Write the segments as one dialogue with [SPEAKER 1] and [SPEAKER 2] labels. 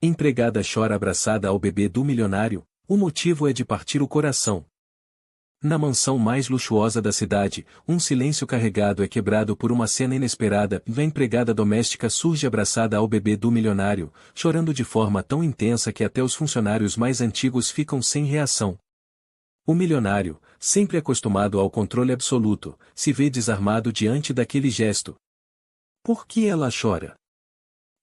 [SPEAKER 1] Empregada chora abraçada ao bebê do milionário, o motivo é de partir o coração. Na mansão mais luxuosa da cidade, um silêncio carregado é quebrado por uma cena inesperada e a empregada doméstica surge abraçada ao bebê do milionário, chorando de forma tão intensa que até os funcionários mais antigos ficam sem reação. O milionário, sempre acostumado ao controle absoluto, se vê desarmado diante daquele gesto. Por que ela chora?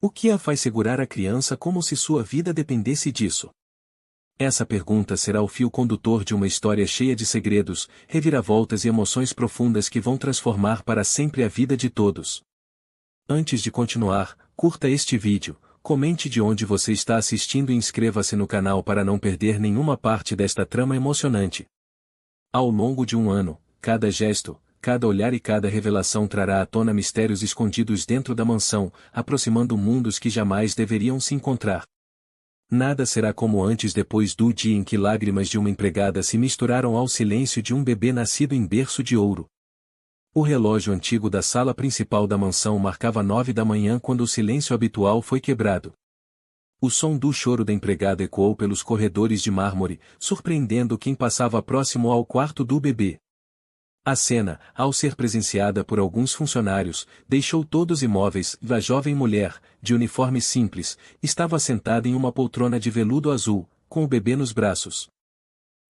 [SPEAKER 1] O que a faz segurar a criança como se sua vida dependesse disso? Essa pergunta será o fio condutor de uma história cheia de segredos, reviravoltas e emoções profundas que vão transformar para sempre a vida de todos. Antes de continuar, curta este vídeo, comente de onde você está assistindo e inscreva-se no canal para não perder nenhuma parte desta trama emocionante. Ao longo de um ano, cada gesto, cada olhar e cada revelação trará à tona mistérios escondidos dentro da mansão, aproximando mundos que jamais deveriam se encontrar. Nada será como antes depois do dia em que lágrimas de uma empregada se misturaram ao silêncio de um bebê nascido em berço de ouro. O relógio antigo da sala principal da mansão marcava 9 da manhã quando o silêncio habitual foi quebrado. O som do choro da empregada ecoou pelos corredores de mármore, surpreendendo quem passava próximo ao quarto do bebê. A cena, ao ser presenciada por alguns funcionários, deixou todos imóveis e a jovem mulher, de uniforme simples, estava sentada em uma poltrona de veludo azul, com o bebê nos braços.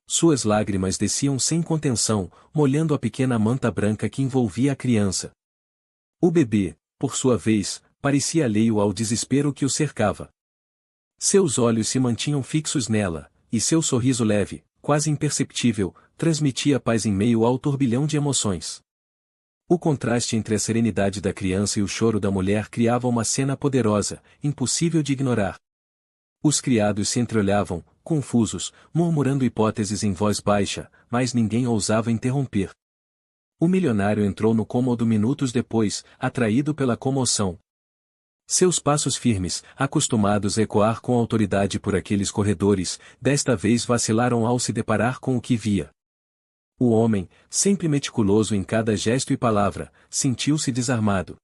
[SPEAKER 1] Suas lágrimas desciam sem contenção, molhando a pequena manta branca que envolvia a criança. O bebê, por sua vez, parecia alheio ao desespero que o cercava. Seus olhos se mantinham fixos nela, e seu sorriso leve, quase imperceptível, transmitia paz em meio ao turbilhão de emoções. O contraste entre a serenidade da criança e o choro da mulher criava uma cena poderosa, impossível de ignorar. Os criados se entreolhavam, confusos, murmurando hipóteses em voz baixa, mas ninguém ousava interromper. O milionário entrou no cômodo minutos depois, atraído pela comoção. Seus passos firmes, acostumados a ecoar com autoridade por aqueles corredores, desta vez vacilaram ao se deparar com o que via. O homem, sempre meticuloso em cada gesto e palavra, sentiu-se desarmado.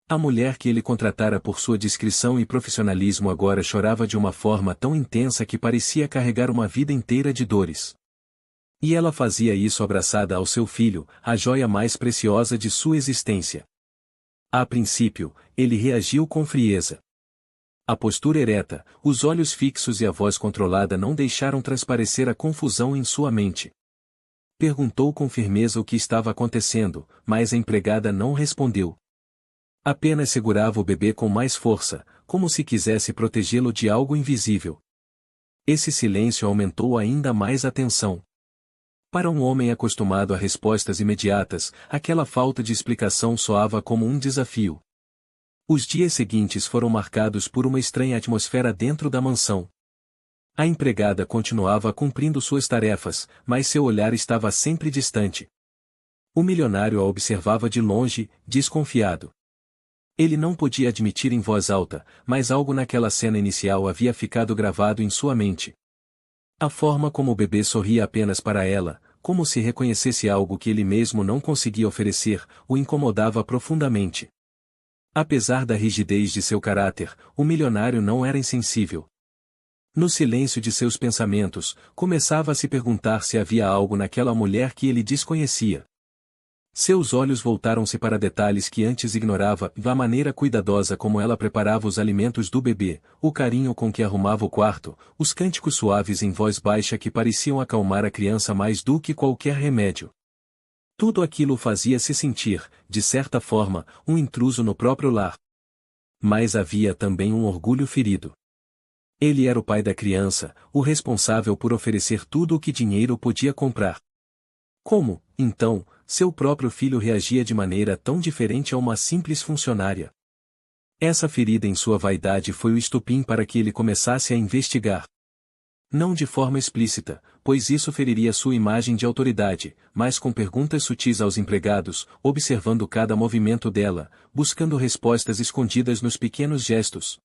[SPEAKER 1] A mulher que ele contratara por sua discrição e profissionalismo agora chorava de uma forma tão intensa que parecia carregar uma vida inteira de dores. E ela fazia isso abraçada ao seu filho, a joia mais preciosa de sua existência. A princípio, ele reagiu com frieza. A postura ereta, os olhos fixos e a voz controlada não deixaram transparecer a confusão em sua mente. Perguntou com firmeza o que estava acontecendo, mas a empregada não respondeu. Apenas segurava o bebê com mais força, como se quisesse protegê-lo de algo invisível. Esse silêncio aumentou ainda mais a tensão. Para um homem acostumado a respostas imediatas, aquela falta de explicação soava como um desafio. Os dias seguintes foram marcados por uma estranha atmosfera dentro da mansão. A empregada continuava cumprindo suas tarefas, mas seu olhar estava sempre distante. O milionário a observava de longe, desconfiado. Ele não podia admitir em voz alta, mas algo naquela cena inicial havia ficado gravado em sua mente. A forma como o bebê sorria apenas para ela, como se reconhecesse algo que ele mesmo não conseguia oferecer, o incomodava profundamente. Apesar da rigidez de seu caráter, o milionário não era insensível. No silêncio de seus pensamentos, começava a se perguntar se havia algo naquela mulher que ele desconhecia. Seus olhos voltaram-se para detalhes que antes ignorava, a maneira cuidadosa como ela preparava os alimentos do bebê, o carinho com que arrumava o quarto, os cânticos suaves em voz baixa que pareciam acalmar a criança mais do que qualquer remédio. Tudo aquilo fazia se sentir, de certa forma, um intruso no próprio lar. Mas havia também um orgulho ferido. Ele era o pai da criança, o responsável por oferecer tudo o que dinheiro podia comprar. Como, então, seu próprio filho reagia de maneira tão diferente a uma simples funcionária? Essa ferida em sua vaidade foi o estopim para que ele começasse a investigar. Não de forma explícita, pois isso feriria sua imagem de autoridade, mas com perguntas sutis aos empregados, observando cada movimento dela, buscando respostas escondidas nos pequenos gestos.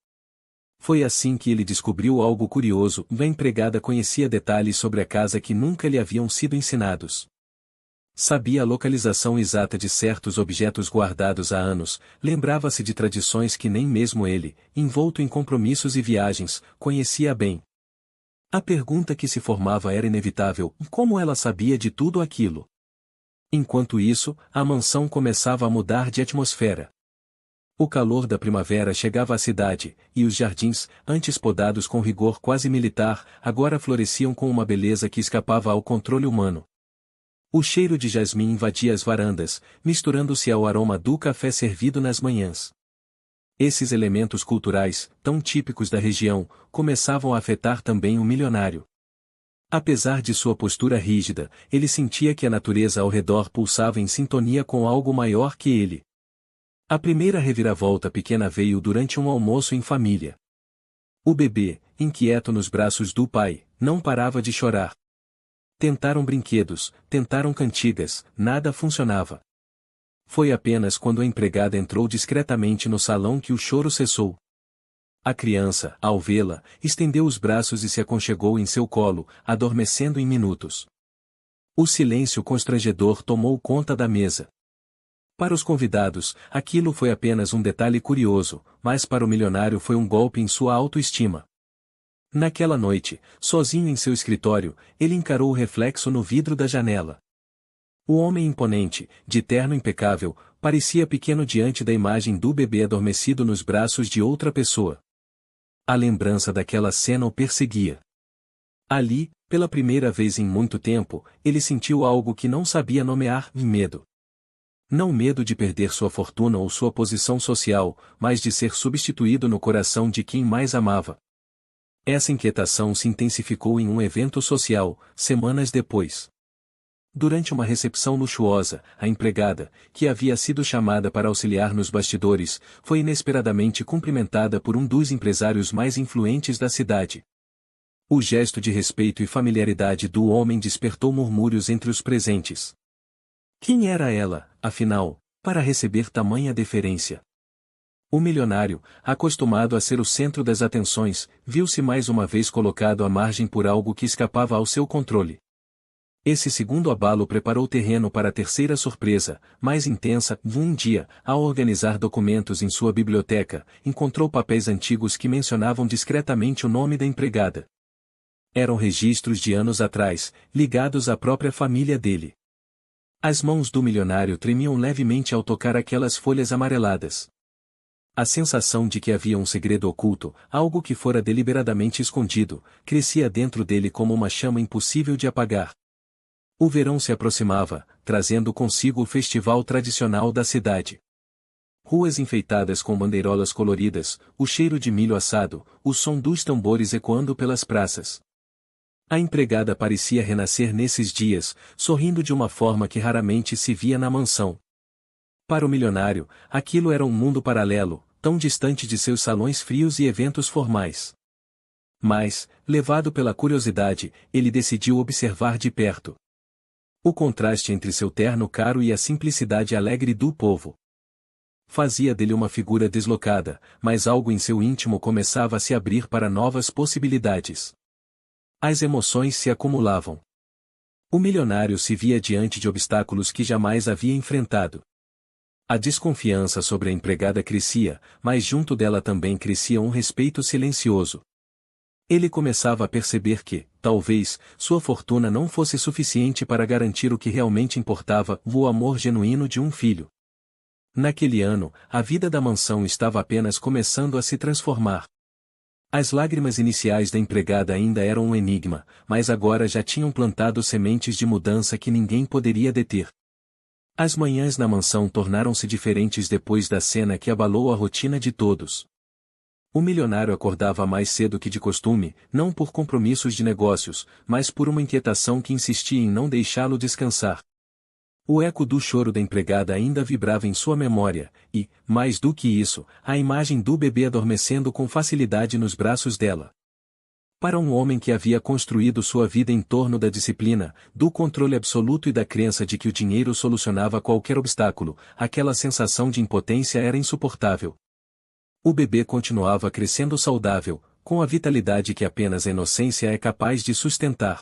[SPEAKER 1] Foi assim que ele descobriu algo curioso: a empregada conhecia detalhes sobre a casa que nunca lhe haviam sido ensinados. Sabia a localização exata de certos objetos guardados há anos, lembrava-se de tradições que nem mesmo ele, envolto em compromissos e viagens, conhecia bem. A pergunta que se formava era inevitável: como ela sabia de tudo aquilo? Enquanto isso, a mansão começava a mudar de atmosfera. O calor da primavera chegava à cidade, e os jardins, antes podados com rigor quase militar, agora floresciam com uma beleza que escapava ao controle humano. O cheiro de jasmim invadia as varandas, misturando-se ao aroma do café servido nas manhãs. Esses elementos culturais, tão típicos da região, começavam a afetar também o milionário. Apesar de sua postura rígida, ele sentia que a natureza ao redor pulsava em sintonia com algo maior que ele. A primeira reviravolta pequena veio durante um almoço em família. O bebê, inquieto nos braços do pai, não parava de chorar. Tentaram brinquedos, tentaram cantigas, nada funcionava. Foi apenas quando a empregada entrou discretamente no salão que o choro cessou. A criança, ao vê-la, estendeu os braços e se aconchegou em seu colo, adormecendo em minutos. O silêncio constrangedor tomou conta da mesa. Para os convidados, aquilo foi apenas um detalhe curioso, mas para o milionário foi um golpe em sua autoestima. Naquela noite, sozinho em seu escritório, ele encarou o reflexo no vidro da janela. O homem imponente, de terno impecável, parecia pequeno diante da imagem do bebê adormecido nos braços de outra pessoa. A lembrança daquela cena o perseguia. Ali, pela primeira vez em muito tempo, ele sentiu algo que não sabia nomear: medo. Não medo de perder sua fortuna ou sua posição social, mas de ser substituído no coração de quem mais amava. Essa inquietação se intensificou em um evento social, semanas depois. Durante uma recepção luxuosa, a empregada, que havia sido chamada para auxiliar nos bastidores, foi inesperadamente cumprimentada por um dos empresários mais influentes da cidade. O gesto de respeito e familiaridade do homem despertou murmúrios entre os presentes. Quem era ela, afinal, para receber tamanha deferência? O milionário, acostumado a ser o centro das atenções, viu-se mais uma vez colocado à margem por algo que escapava ao seu controle. Esse segundo abalo preparou terreno para a terceira surpresa, mais intensa. Um dia, ao organizar documentos em sua biblioteca, encontrou papéis antigos que mencionavam discretamente o nome da empregada. Eram registros de anos atrás, ligados à própria família dele. As mãos do milionário tremiam levemente ao tocar aquelas folhas amareladas. A sensação de que havia um segredo oculto, algo que fora deliberadamente escondido, crescia dentro dele como uma chama impossível de apagar. O verão se aproximava, trazendo consigo o festival tradicional da cidade. Ruas enfeitadas com bandeirolas coloridas, o cheiro de milho assado, o som dos tambores ecoando pelas praças. A empregada parecia renascer nesses dias, sorrindo de uma forma que raramente se via na mansão. Para o milionário, aquilo era um mundo paralelo, tão distante de seus salões frios e eventos formais. Mas, levado pela curiosidade, ele decidiu observar de perto o contraste entre seu terno caro e a simplicidade alegre do povo. Fazia dele uma figura deslocada, mas algo em seu íntimo começava a se abrir para novas possibilidades. As emoções se acumulavam. O milionário se via diante de obstáculos que jamais havia enfrentado. A desconfiança sobre a empregada crescia, mas junto dela também crescia um respeito silencioso. Ele começava a perceber que, talvez, sua fortuna não fosse suficiente para garantir o que realmente importava: o amor genuíno de um filho. Naquele ano, a vida da mansão estava apenas começando a se transformar. As lágrimas iniciais da empregada ainda eram um enigma, mas agora já tinham plantado sementes de mudança que ninguém poderia deter. As manhãs na mansão tornaram-se diferentes depois da cena que abalou a rotina de todos. O milionário acordava mais cedo que de costume, não por compromissos de negócios, mas por uma inquietação que insistia em não deixá-lo descansar. O eco do choro da empregada ainda vibrava em sua memória, e, mais do que isso, a imagem do bebê adormecendo com facilidade nos braços dela. Para um homem que havia construído sua vida em torno da disciplina, do controle absoluto e da crença de que o dinheiro solucionava qualquer obstáculo, aquela sensação de impotência era insuportável. O bebê continuava crescendo saudável, com a vitalidade que apenas a inocência é capaz de sustentar.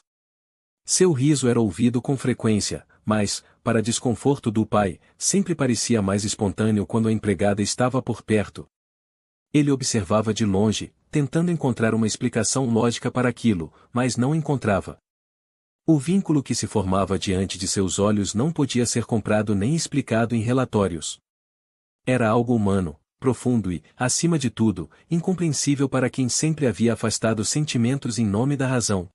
[SPEAKER 1] Seu riso era ouvido com frequência, mas, para desconforto do pai, sempre parecia mais espontâneo quando a empregada estava por perto. Ele observava de longe, tentando encontrar uma explicação lógica para aquilo, mas não encontrava. O vínculo que se formava diante de seus olhos não podia ser comprado nem explicado em relatórios. Era algo humano, profundo e, acima de tudo, incompreensível para quem sempre havia afastado sentimentos em nome da razão.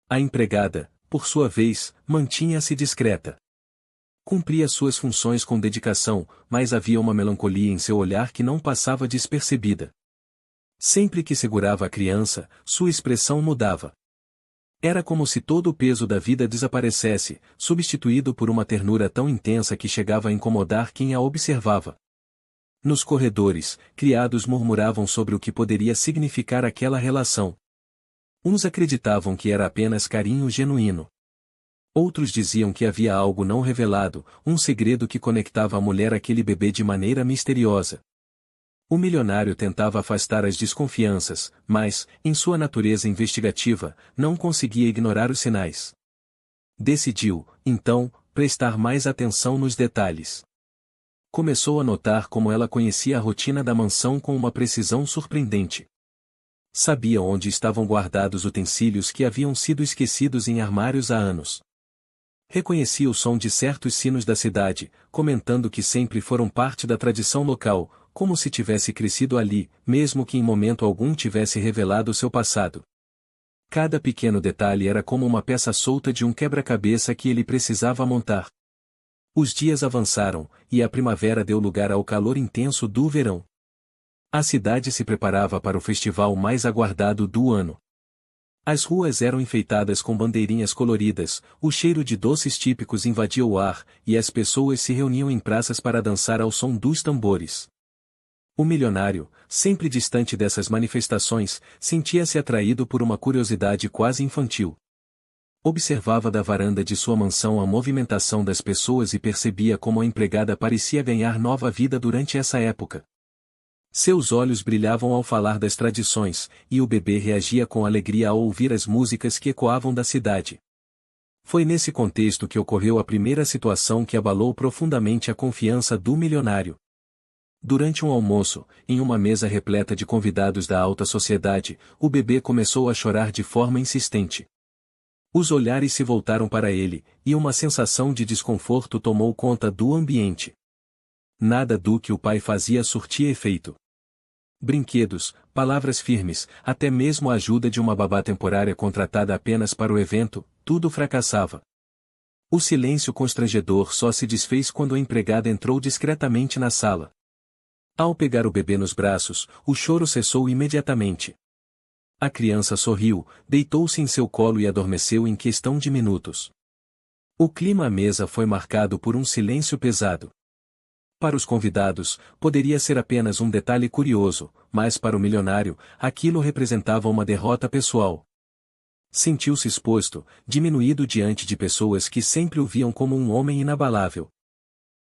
[SPEAKER 1] A empregada, por sua vez, mantinha-se discreta. Cumpria suas funções com dedicação, mas havia uma melancolia em seu olhar que não passava despercebida. Sempre que segurava a criança, sua expressão mudava. Era como se todo o peso da vida desaparecesse, substituído por uma ternura tão intensa que chegava a incomodar quem a observava. Nos corredores, criados murmuravam sobre o que poderia significar aquela relação. Uns acreditavam que era apenas carinho genuíno. Outros diziam que havia algo não revelado, um segredo que conectava a mulher àquele bebê de maneira misteriosa. O milionário tentava afastar as desconfianças, mas, em sua natureza investigativa, não conseguia ignorar os sinais. Decidiu, então, prestar mais atenção nos detalhes. Começou a notar como ela conhecia a rotina da mansão com uma precisão surpreendente. Sabia onde estavam guardados utensílios que haviam sido esquecidos em armários há anos. Reconhecia o som de certos sinos da cidade, comentando que sempre foram parte da tradição local, como se tivesse crescido ali, mesmo que em momento algum tivesse revelado seu passado. Cada pequeno detalhe era como uma peça solta de um quebra-cabeça que ele precisava montar. Os dias avançaram, e a primavera deu lugar ao calor intenso do verão. A cidade se preparava para o festival mais aguardado do ano. As ruas eram enfeitadas com bandeirinhas coloridas, o cheiro de doces típicos invadia o ar, e as pessoas se reuniam em praças para dançar ao som dos tambores. O milionário, sempre distante dessas manifestações, sentia-se atraído por uma curiosidade quase infantil. Observava da varanda de sua mansão a movimentação das pessoas e percebia como a empregada parecia ganhar nova vida durante essa época. Seus olhos brilhavam ao falar das tradições, e o bebê reagia com alegria ao ouvir as músicas que ecoavam da cidade. Foi nesse contexto que ocorreu a primeira situação que abalou profundamente a confiança do milionário. Durante um almoço, em uma mesa repleta de convidados da alta sociedade, o bebê começou a chorar de forma insistente. Os olhares se voltaram para ele, e uma sensação de desconforto tomou conta do ambiente. Nada do que o pai fazia surtia efeito. Brinquedos, palavras firmes, até mesmo a ajuda de uma babá temporária contratada apenas para o evento, tudo fracassava. O silêncio constrangedor só se desfez quando a empregada entrou discretamente na sala. Ao pegar o bebê nos braços, o choro cessou imediatamente. A criança sorriu, deitou-se em seu colo e adormeceu em questão de minutos. O clima à mesa foi marcado por um silêncio pesado. Para os convidados, poderia ser apenas um detalhe curioso, mas para o milionário, aquilo representava uma derrota pessoal. Sentiu-se exposto, diminuído diante de pessoas que sempre o viam como um homem inabalável.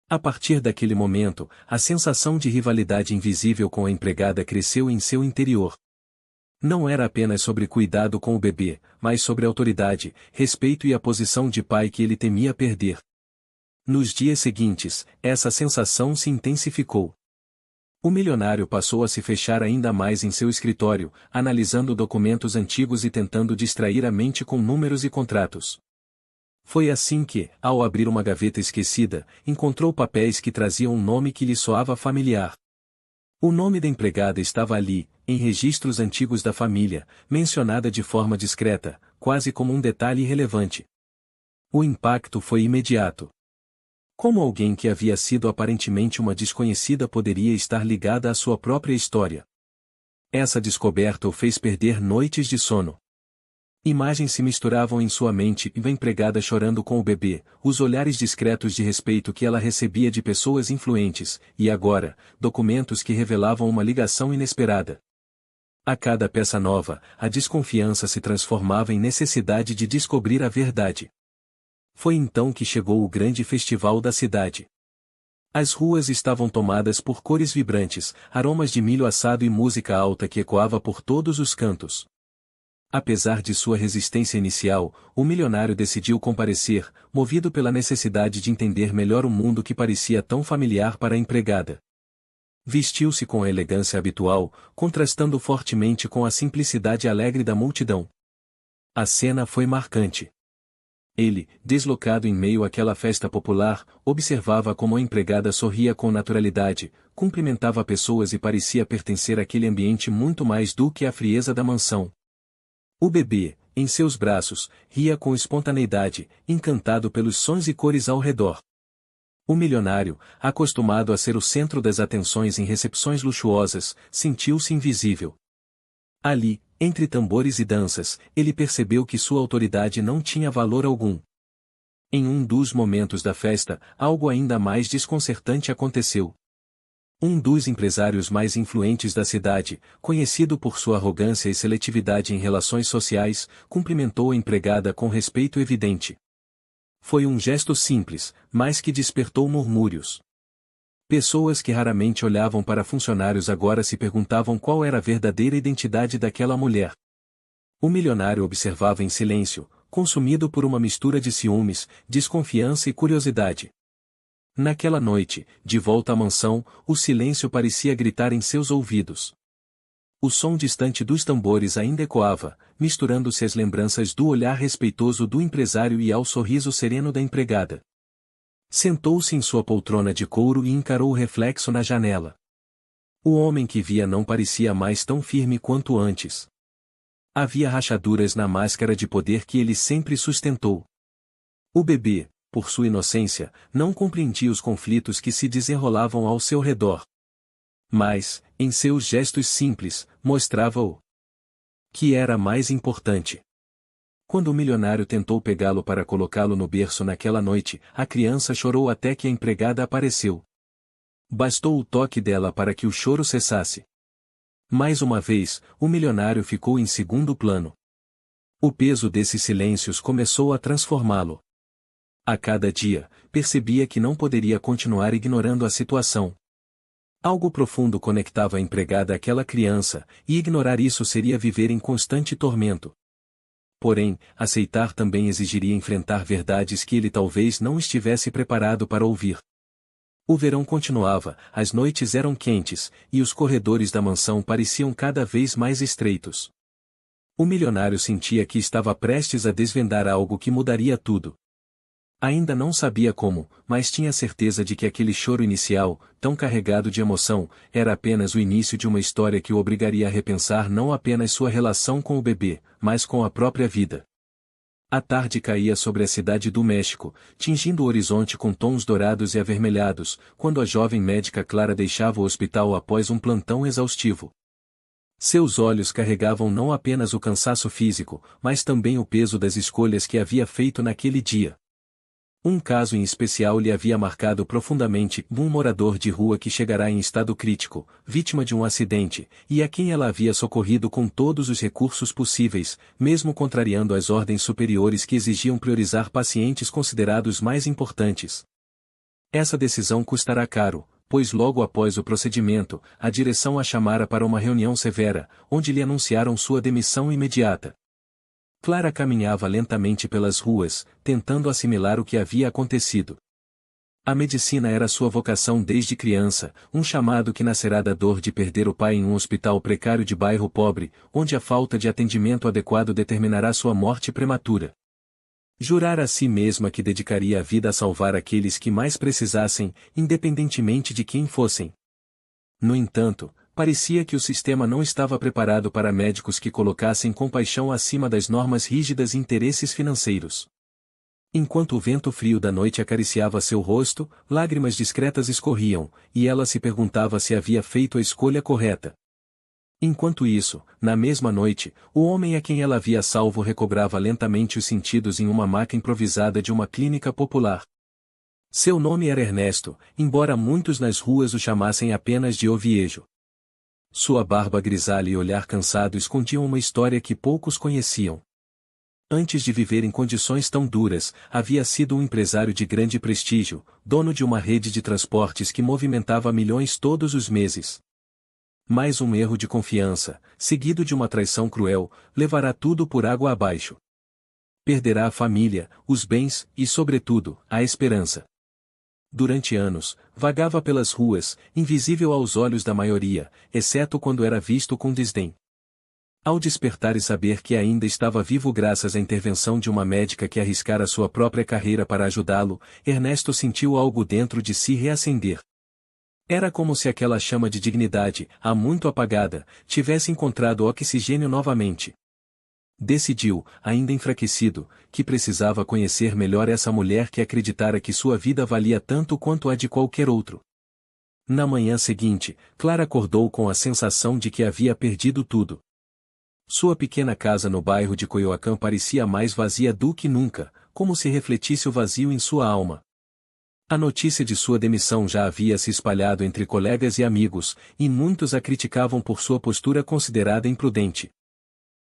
[SPEAKER 1] A partir daquele momento, a sensação de rivalidade invisível com a empregada cresceu em seu interior. Não era apenas sobre cuidado com o bebê, mas sobre autoridade, respeito e a posição de pai que ele temia perder. Nos dias seguintes, essa sensação se intensificou. O milionário passou a se fechar ainda mais em seu escritório, analisando documentos antigos e tentando distrair a mente com números e contratos. Foi assim que, ao abrir uma gaveta esquecida, encontrou papéis que traziam um nome que lhe soava familiar. O nome da empregada estava ali, em registros antigos da família, mencionada de forma discreta, quase como um detalhe irrelevante. O impacto foi imediato. Como alguém que havia sido aparentemente uma desconhecida poderia estar ligada à sua própria história? Essa descoberta o fez perder noites de sono. Imagens se misturavam em sua mente e a empregada chorando com o bebê, os olhares discretos de respeito que ela recebia de pessoas influentes, e agora, documentos que revelavam uma ligação inesperada. A cada peça nova, a desconfiança se transformava em necessidade de descobrir a verdade. Foi então que chegou o grande festival da cidade. As ruas estavam tomadas por cores vibrantes, aromas de milho assado e música alta que ecoava por todos os cantos. Apesar de sua resistência inicial, o milionário decidiu comparecer, movido pela necessidade de entender melhor o mundo que parecia tão familiar para a empregada. Vestiu-se com a elegância habitual, contrastando fortemente com a simplicidade alegre da multidão. A cena foi marcante. Ele, deslocado em meio àquela festa popular, observava como a empregada sorria com naturalidade, cumprimentava pessoas e parecia pertencer àquele ambiente muito mais do que à frieza da mansão. O bebê, em seus braços, ria com espontaneidade, encantado pelos sons e cores ao redor. O milionário, acostumado a ser o centro das atenções em recepções luxuosas, sentiu-se invisível. Ali, entre tambores e danças, ele percebeu que sua autoridade não tinha valor algum. Em um dos momentos da festa, algo ainda mais desconcertante aconteceu. Um dos empresários mais influentes da cidade, conhecido por sua arrogância e seletividade em relações sociais, cumprimentou a empregada com respeito evidente. Foi um gesto simples, mas que despertou murmúrios. Pessoas que raramente olhavam para funcionários agora se perguntavam qual era a verdadeira identidade daquela mulher. O milionário observava em silêncio, consumido por uma mistura de ciúmes, desconfiança e curiosidade. Naquela noite, de volta à mansão, o silêncio parecia gritar em seus ouvidos. O som distante dos tambores ainda ecoava, misturando-se às lembranças do olhar respeitoso do empresário e ao sorriso sereno da empregada. Sentou-se em sua poltrona de couro e encarou o reflexo na janela. O homem que via não parecia mais tão firme quanto antes. Havia rachaduras na máscara de poder que ele sempre sustentou. O bebê, por sua inocência, não compreendia os conflitos que se desenrolavam ao seu redor. Mas, em seus gestos simples, mostrava-o que era mais importante. Quando o milionário tentou pegá-lo para colocá-lo no berço naquela noite, a criança chorou até que a empregada apareceu. Bastou o toque dela para que o choro cessasse. Mais uma vez, o milionário ficou em segundo plano. O peso desses silêncios começou a transformá-lo. A cada dia, percebia que não poderia continuar ignorando a situação. Algo profundo conectava a empregada àquela criança, e ignorar isso seria viver em constante tormento. Porém, aceitar também exigiria enfrentar verdades que ele talvez não estivesse preparado para ouvir. O verão continuava, as noites eram quentes, e os corredores da mansão pareciam cada vez mais estreitos. O milionário sentia que estava prestes a desvendar algo que mudaria tudo. Ainda não sabia como, mas tinha certeza de que aquele choro inicial, tão carregado de emoção, era apenas o início de uma história que o obrigaria a repensar não apenas sua relação com o bebê, mas com a própria vida. A tarde caía sobre a cidade do México, tingindo o horizonte com tons dourados e avermelhados, quando a jovem médica Clara deixava o hospital após um plantão exaustivo. Seus olhos carregavam não apenas o cansaço físico, mas também o peso das escolhas que havia feito naquele dia. Um caso em especial lhe havia marcado profundamente: um morador de rua que chegará em estado crítico, vítima de um acidente, e a quem ela havia socorrido com todos os recursos possíveis, mesmo contrariando as ordens superiores que exigiam priorizar pacientes considerados mais importantes. Essa decisão custará caro, pois logo após o procedimento, a direção a chamara para uma reunião severa, onde lhe anunciaram sua demissão imediata. Clara caminhava lentamente pelas ruas, tentando assimilar o que havia acontecido. A medicina era sua vocação desde criança, um chamado que nascerá da dor de perder o pai em um hospital precário de bairro pobre, onde a falta de atendimento adequado determinará sua morte prematura. Jurara a si mesma que dedicaria a vida a salvar aqueles que mais precisassem, independentemente de quem fossem. No entanto, parecia que o sistema não estava preparado para médicos que colocassem compaixão acima das normas rígidas e interesses financeiros. Enquanto o vento frio da noite acariciava seu rosto, lágrimas discretas escorriam, e ela se perguntava se havia feito a escolha correta. Enquanto isso, na mesma noite, o homem a quem ela havia salvo recobrava lentamente os sentidos em uma maca improvisada de uma clínica popular. Seu nome era Ernesto, embora muitos nas ruas o chamassem apenas de Oviejo. Sua barba grisalha e olhar cansado escondiam uma história que poucos conheciam. Antes de viver em condições tão duras, havia sido um empresário de grande prestígio, dono de uma rede de transportes que movimentava milhões todos os meses. Mais um erro de confiança, seguido de uma traição cruel, levará tudo por água abaixo. Perderá a família, os bens e, sobretudo, a esperança. Durante anos, vagava pelas ruas, invisível aos olhos da maioria, exceto quando era visto com desdém. Ao despertar e saber que ainda estava vivo graças à intervenção de uma médica que arriscara sua própria carreira para ajudá-lo, Ernesto sentiu algo dentro de si reacender. Era como se aquela chama de dignidade, há muito apagada, tivesse encontrado oxigênio novamente. Decidiu, ainda enfraquecido, que precisava conhecer melhor essa mulher que acreditara que sua vida valia tanto quanto a de qualquer outro. Na manhã seguinte, Clara acordou com a sensação de que havia perdido tudo. Sua pequena casa no bairro de Coyoacán parecia mais vazia do que nunca, como se refletisse o vazio em sua alma. A notícia de sua demissão já havia se espalhado entre colegas e amigos, e muitos a criticavam por sua postura considerada imprudente.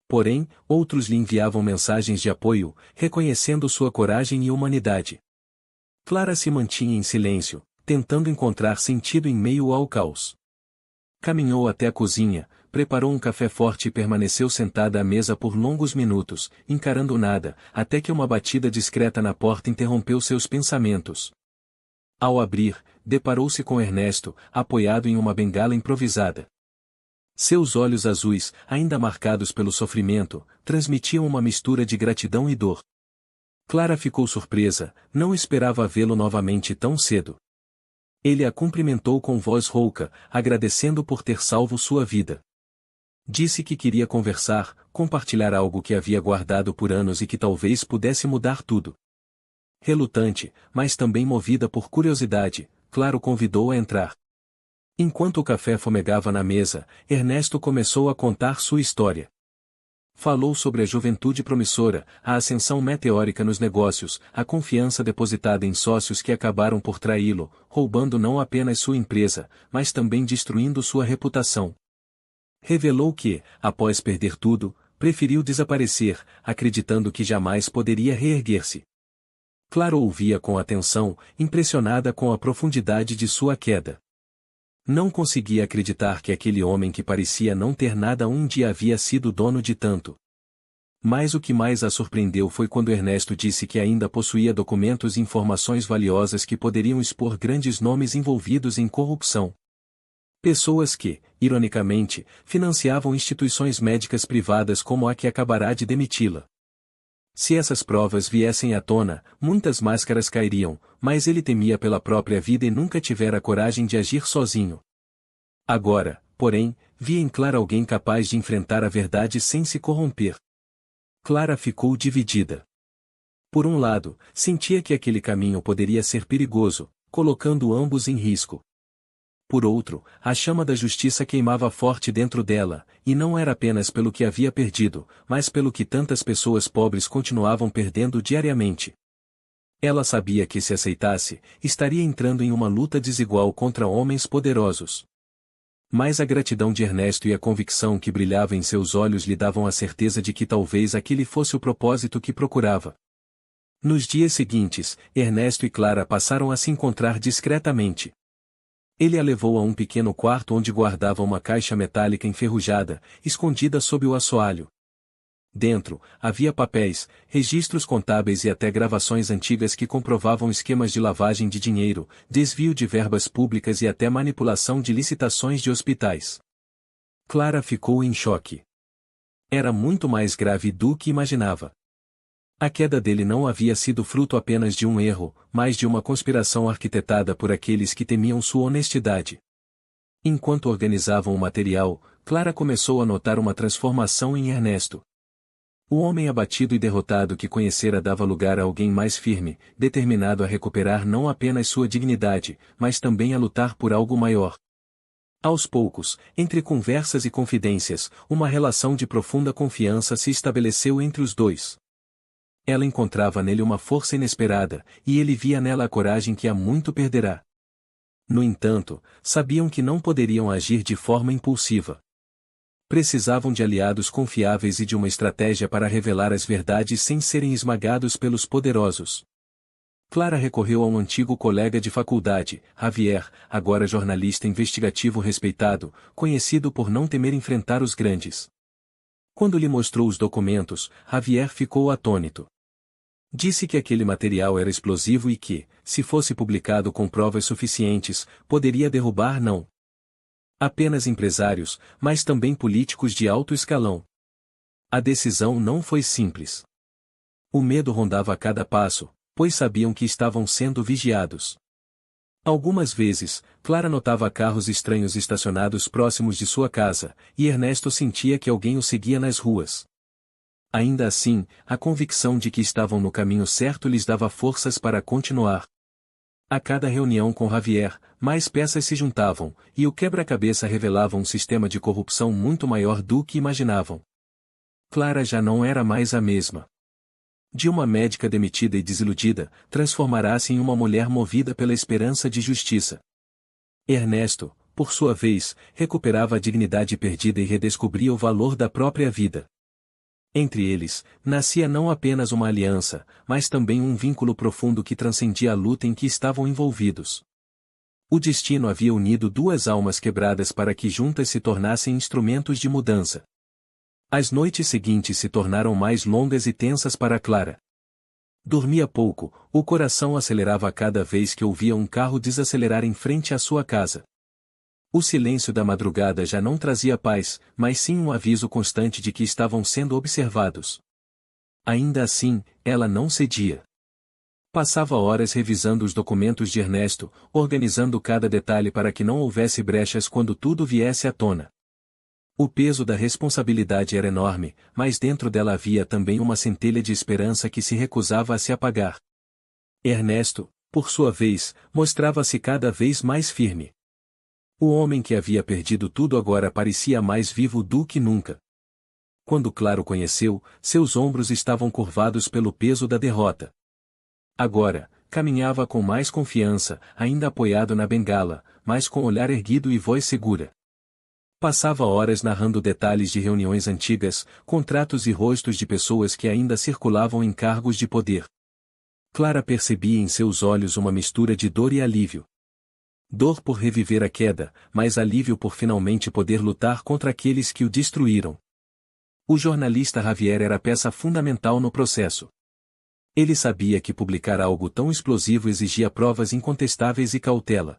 [SPEAKER 1] Porém, outros lhe enviavam mensagens de apoio, reconhecendo sua coragem e humanidade. Clara se mantinha em silêncio, tentando encontrar sentido em meio ao caos. Caminhou até a cozinha, preparou um café forte e permaneceu sentada à mesa por longos minutos, encarando nada, até que uma batida discreta na porta interrompeu seus pensamentos. Ao abrir, deparou-se com Ernesto, apoiado em uma bengala improvisada. Seus olhos azuis, ainda marcados pelo sofrimento, transmitiam uma mistura de gratidão e dor. Clara ficou surpresa, não esperava vê-lo novamente tão cedo. Ele a cumprimentou com voz rouca, agradecendo por ter salvo sua vida. Disse que queria conversar, compartilhar algo que havia guardado por anos e que talvez pudesse mudar tudo. Relutante, mas também movida por curiosidade, Clara o convidou a entrar. Enquanto o café fumegava na mesa, Ernesto começou a contar sua história. Falou sobre a juventude promissora, a ascensão meteórica nos negócios, a confiança depositada em sócios que acabaram por traí-lo, roubando não apenas sua empresa, mas também destruindo sua reputação. Revelou que, após perder tudo, preferiu desaparecer, acreditando que jamais poderia reerguer-se. Clara ouvia com atenção, impressionada com a profundidade de sua queda. Não conseguia acreditar que aquele homem que parecia não ter nada um dia havia sido dono de tanto. Mas o que mais a surpreendeu foi quando Ernesto disse que ainda possuía documentos e informações valiosas que poderiam expor grandes nomes envolvidos em corrupção. Pessoas que, ironicamente, financiavam instituições médicas privadas como a que acabará de demiti-la. Se essas provas viessem à tona, muitas máscaras cairiam, mas ele temia pela própria vida e nunca tivera coragem de agir sozinho. Agora, porém, via em Clara alguém capaz de enfrentar a verdade sem se corromper. Clara ficou dividida. Por um lado, sentia que aquele caminho poderia ser perigoso, colocando ambos em risco. Por outro, a chama da justiça queimava forte dentro dela, e não era apenas pelo que havia perdido, mas pelo que tantas pessoas pobres continuavam perdendo diariamente. Ela sabia que se aceitasse, estaria entrando em uma luta desigual contra homens poderosos. Mas a gratidão de Ernesto e a convicção que brilhava em seus olhos lhe davam a certeza de que talvez aquele fosse o propósito que procurava. Nos dias seguintes, Ernesto e Clara passaram a se encontrar discretamente. Ele a levou a um pequeno quarto onde guardava uma caixa metálica enferrujada, escondida sob o assoalho. Dentro, havia papéis, registros contábeis e até gravações antigas que comprovavam esquemas de lavagem de dinheiro, desvio de verbas públicas e até manipulação de licitações de hospitais. Clara ficou em choque. Era muito mais grave do que imaginava. A queda dele não havia sido fruto apenas de um erro, mas de uma conspiração arquitetada por aqueles que temiam sua honestidade. Enquanto organizavam o material, Clara começou a notar uma transformação em Ernesto. O homem abatido e derrotado que conhecera dava lugar a alguém mais firme, determinado a recuperar não apenas sua dignidade, mas também a lutar por algo maior. Aos poucos, entre conversas e confidências, uma relação de profunda confiança se estabeleceu entre os dois. Ela encontrava nele uma força inesperada, e ele via nela a coragem que há muito perderá. No entanto, sabiam que não poderiam agir de forma impulsiva. Precisavam de aliados confiáveis e de uma estratégia para revelar as verdades sem serem esmagados pelos poderosos. Clara recorreu a um antigo colega de faculdade, Javier, agora jornalista investigativo respeitado, conhecido por não temer enfrentar os grandes. Quando lhe mostrou os documentos, Javier ficou atônito. Disse que aquele material era explosivo e que, se fosse publicado com provas suficientes, poderia derrubar não apenas empresários, mas também políticos de alto escalão. A decisão não foi simples. O medo rondava a cada passo, pois sabiam que estavam sendo vigiados. Algumas vezes, Clara notava carros estranhos estacionados próximos de sua casa, e Ernesto sentia que alguém o seguia nas ruas. Ainda assim, a convicção de que estavam no caminho certo lhes dava forças para continuar. A cada reunião com Javier, mais peças se juntavam, e o quebra-cabeça revelava um sistema de corrupção muito maior do que imaginavam. Clara já não era mais a mesma. De uma médica demitida e desiludida, transformará-se em uma mulher movida pela esperança de justiça. Ernesto, por sua vez, recuperava a dignidade perdida e redescobria o valor da própria vida. Entre eles, nascia não apenas uma aliança, mas também um vínculo profundo que transcendia a luta em que estavam envolvidos. O destino havia unido duas almas quebradas para que juntas se tornassem instrumentos de mudança. As noites seguintes se tornaram mais longas e tensas para Clara. Dormia pouco, o coração acelerava a cada vez que ouvia um carro desacelerar em frente à sua casa. O silêncio da madrugada já não trazia paz, mas sim um aviso constante de que estavam sendo observados. Ainda assim, ela não cedia. Passava horas revisando os documentos de Ernesto, organizando cada detalhe para que não houvesse brechas quando tudo viesse à tona. O peso da responsabilidade era enorme, mas dentro dela havia também uma centelha de esperança que se recusava a se apagar. Ernesto, por sua vez, mostrava-se cada vez mais firme. O homem que havia perdido tudo agora parecia mais vivo do que nunca. Quando Clara o conheceu, seus ombros estavam curvados pelo peso da derrota. Agora, caminhava com mais confiança, ainda apoiado na bengala, mas com olhar erguido e voz segura. Passava horas narrando detalhes de reuniões antigas, contratos e rostos de pessoas que ainda circulavam em cargos de poder. Clara percebia em seus olhos uma mistura de dor e alívio. Dor por reviver a queda, mas alívio por finalmente poder lutar contra aqueles que o destruíram. O jornalista Javier era peça fundamental no processo. Ele sabia que publicar algo tão explosivo exigia provas incontestáveis e cautela.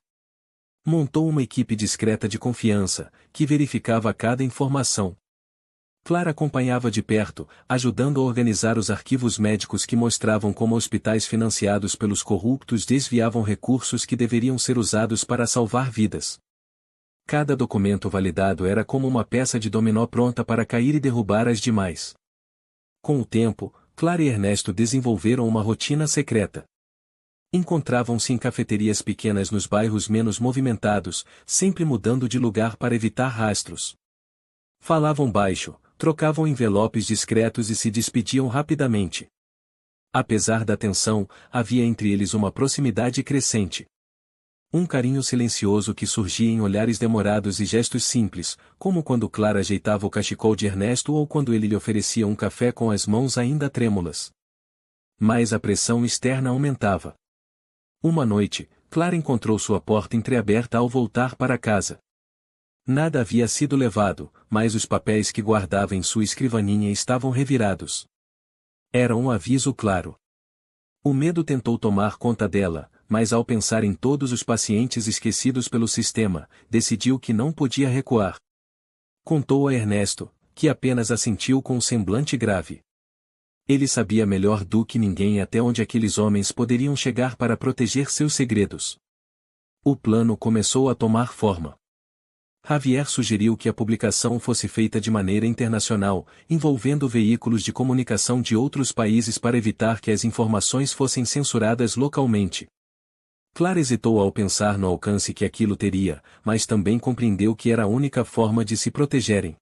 [SPEAKER 1] Montou uma equipe discreta de confiança, que verificava cada informação. Clara acompanhava de perto, ajudando a organizar os arquivos médicos que mostravam como hospitais financiados pelos corruptos desviavam recursos que deveriam ser usados para salvar vidas. Cada documento validado era como uma peça de dominó pronta para cair e derrubar as demais. Com o tempo, Clara e Ernesto desenvolveram uma rotina secreta. Encontravam-se em cafeterias pequenas nos bairros menos movimentados, sempre mudando de lugar para evitar rastros. Falavam baixo, trocavam envelopes discretos e se despediam rapidamente. Apesar da tensão, havia entre eles uma proximidade crescente. Um carinho silencioso que surgia em olhares demorados e gestos simples, como quando Clara ajeitava o cachecol de Ernesto ou quando ele lhe oferecia um café com as mãos ainda trêmulas. Mas a pressão externa aumentava. Uma noite, Clara encontrou sua porta entreaberta ao voltar para casa. Nada havia sido levado, mas os papéis que guardava em sua escrivaninha estavam revirados. Era um aviso claro. O medo tentou tomar conta dela, mas ao pensar em todos os pacientes esquecidos pelo sistema, decidiu que não podia recuar. Contou a Ernesto, que apenas assentiu com um semblante grave. Ele sabia melhor do que ninguém até onde aqueles homens poderiam chegar para proteger seus segredos. O plano começou a tomar forma. Javier sugeriu que a publicação fosse feita de maneira internacional, envolvendo veículos de comunicação de outros países para evitar que as informações fossem censuradas localmente. Clara hesitou ao pensar no alcance que aquilo teria, mas também compreendeu que era a única forma de se protegerem.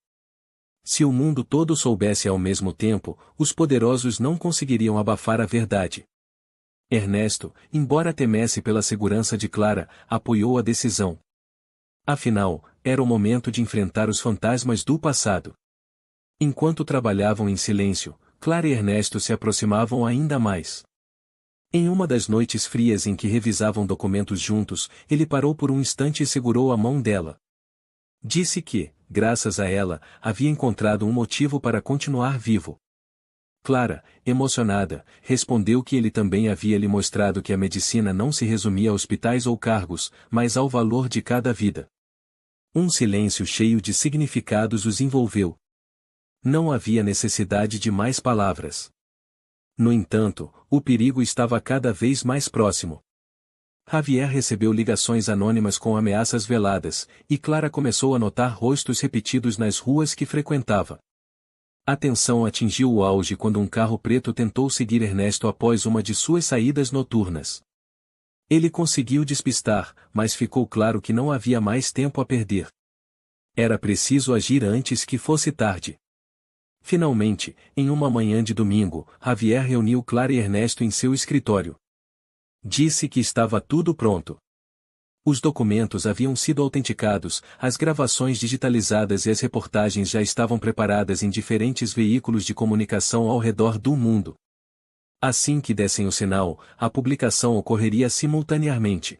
[SPEAKER 1] Se o mundo todo soubesse ao mesmo tempo, os poderosos não conseguiriam abafar a verdade. Ernesto, embora temesse pela segurança de Clara, apoiou a decisão. Afinal, era o momento de enfrentar os fantasmas do passado. Enquanto trabalhavam em silêncio, Clara e Ernesto se aproximavam ainda mais. Em uma das noites frias em que revisavam documentos juntos, ele parou por um instante e segurou a mão dela. Disse que, graças a ela, havia encontrado um motivo para continuar vivo. Clara, emocionada, respondeu que ele também havia lhe mostrado que a medicina não se resumia a hospitais ou cargos, mas ao valor de cada vida. Um silêncio cheio de significados os envolveu. Não havia necessidade de mais palavras. No entanto, o perigo estava cada vez mais próximo. Javier recebeu ligações anônimas com ameaças veladas, e Clara começou a notar rostos repetidos nas ruas que frequentava. A tensão atingiu o auge quando um carro preto tentou seguir Ernesto após uma de suas saídas noturnas. Ele conseguiu despistar, mas ficou claro que não havia mais tempo a perder. Era preciso agir antes que fosse tarde. Finalmente, em uma manhã de domingo, Javier reuniu Clara e Ernesto em seu escritório. Disse que estava tudo pronto. Os documentos haviam sido autenticados, as gravações digitalizadas e as reportagens já estavam preparadas em diferentes veículos de comunicação ao redor do mundo. Assim que dessem o sinal, a publicação ocorreria simultaneamente.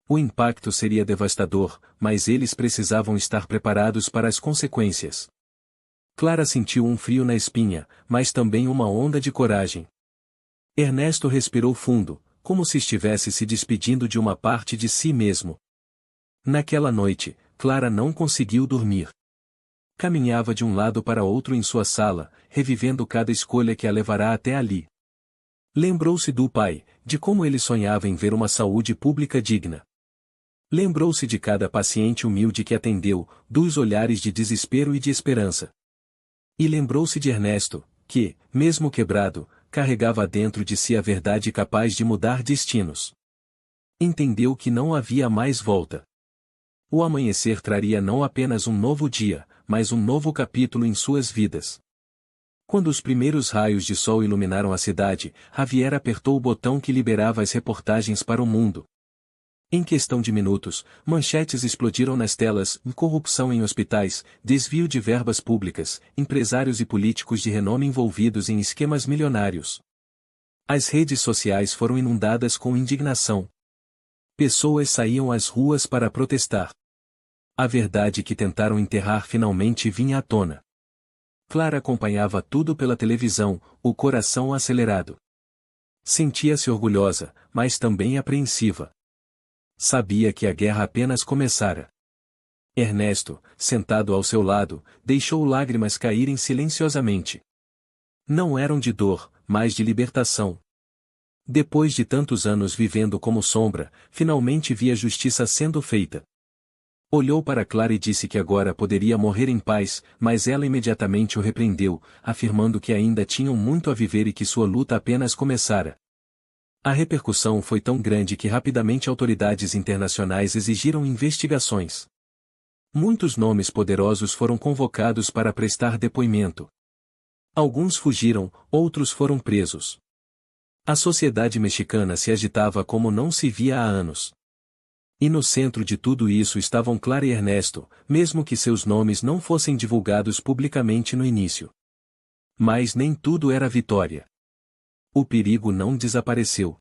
[SPEAKER 1] O impacto seria devastador, mas eles precisavam estar preparados para as consequências. Clara sentiu um frio na espinha, mas também uma onda de coragem. Ernesto respirou fundo, como se estivesse se despedindo de uma parte de si mesmo. Naquela noite, Clara não conseguiu dormir. Caminhava de um lado para outro em sua sala, revivendo cada escolha que a levará até ali. Lembrou-se do pai, de como ele sonhava em ver uma saúde pública digna. Lembrou-se de cada paciente humilde que atendeu, dos olhares de desespero e de esperança. E lembrou-se de Ernesto, que, mesmo quebrado, carregava dentro de si a verdade capaz de mudar destinos. Entendeu que não havia mais volta. O amanhecer traria não apenas um novo dia, mas um novo capítulo em suas vidas. Quando os primeiros raios de sol iluminaram a cidade, Javier apertou o botão que liberava as reportagens para o mundo. Em questão de minutos, manchetes explodiram nas telas: corrupção em hospitais, desvio de verbas públicas, empresários e políticos de renome envolvidos em esquemas milionários. As redes sociais foram inundadas com indignação. Pessoas saíam às ruas para protestar. A verdade que tentaram enterrar finalmente vinha à tona. Clara acompanhava tudo pela televisão, o coração acelerado. Sentia-se orgulhosa, mas também apreensiva. Sabia que a guerra apenas começara. Ernesto, sentado ao seu lado, deixou lágrimas caírem silenciosamente. Não eram de dor, mas de libertação. Depois de tantos anos vivendo como sombra, finalmente via justiça sendo feita. Olhou para Clara e disse que agora poderia morrer em paz, mas ela imediatamente o repreendeu, afirmando que ainda tinham muito a viver e que sua luta apenas começara. A repercussão foi tão grande que rapidamente autoridades internacionais exigiram investigações. Muitos nomes poderosos foram convocados para prestar depoimento. Alguns fugiram, outros foram presos. A sociedade mexicana se agitava como não se via há anos. E no centro de tudo isso estavam Clara e Ernesto, mesmo que seus nomes não fossem divulgados publicamente no início. Mas nem tudo era vitória. O perigo não desapareceu.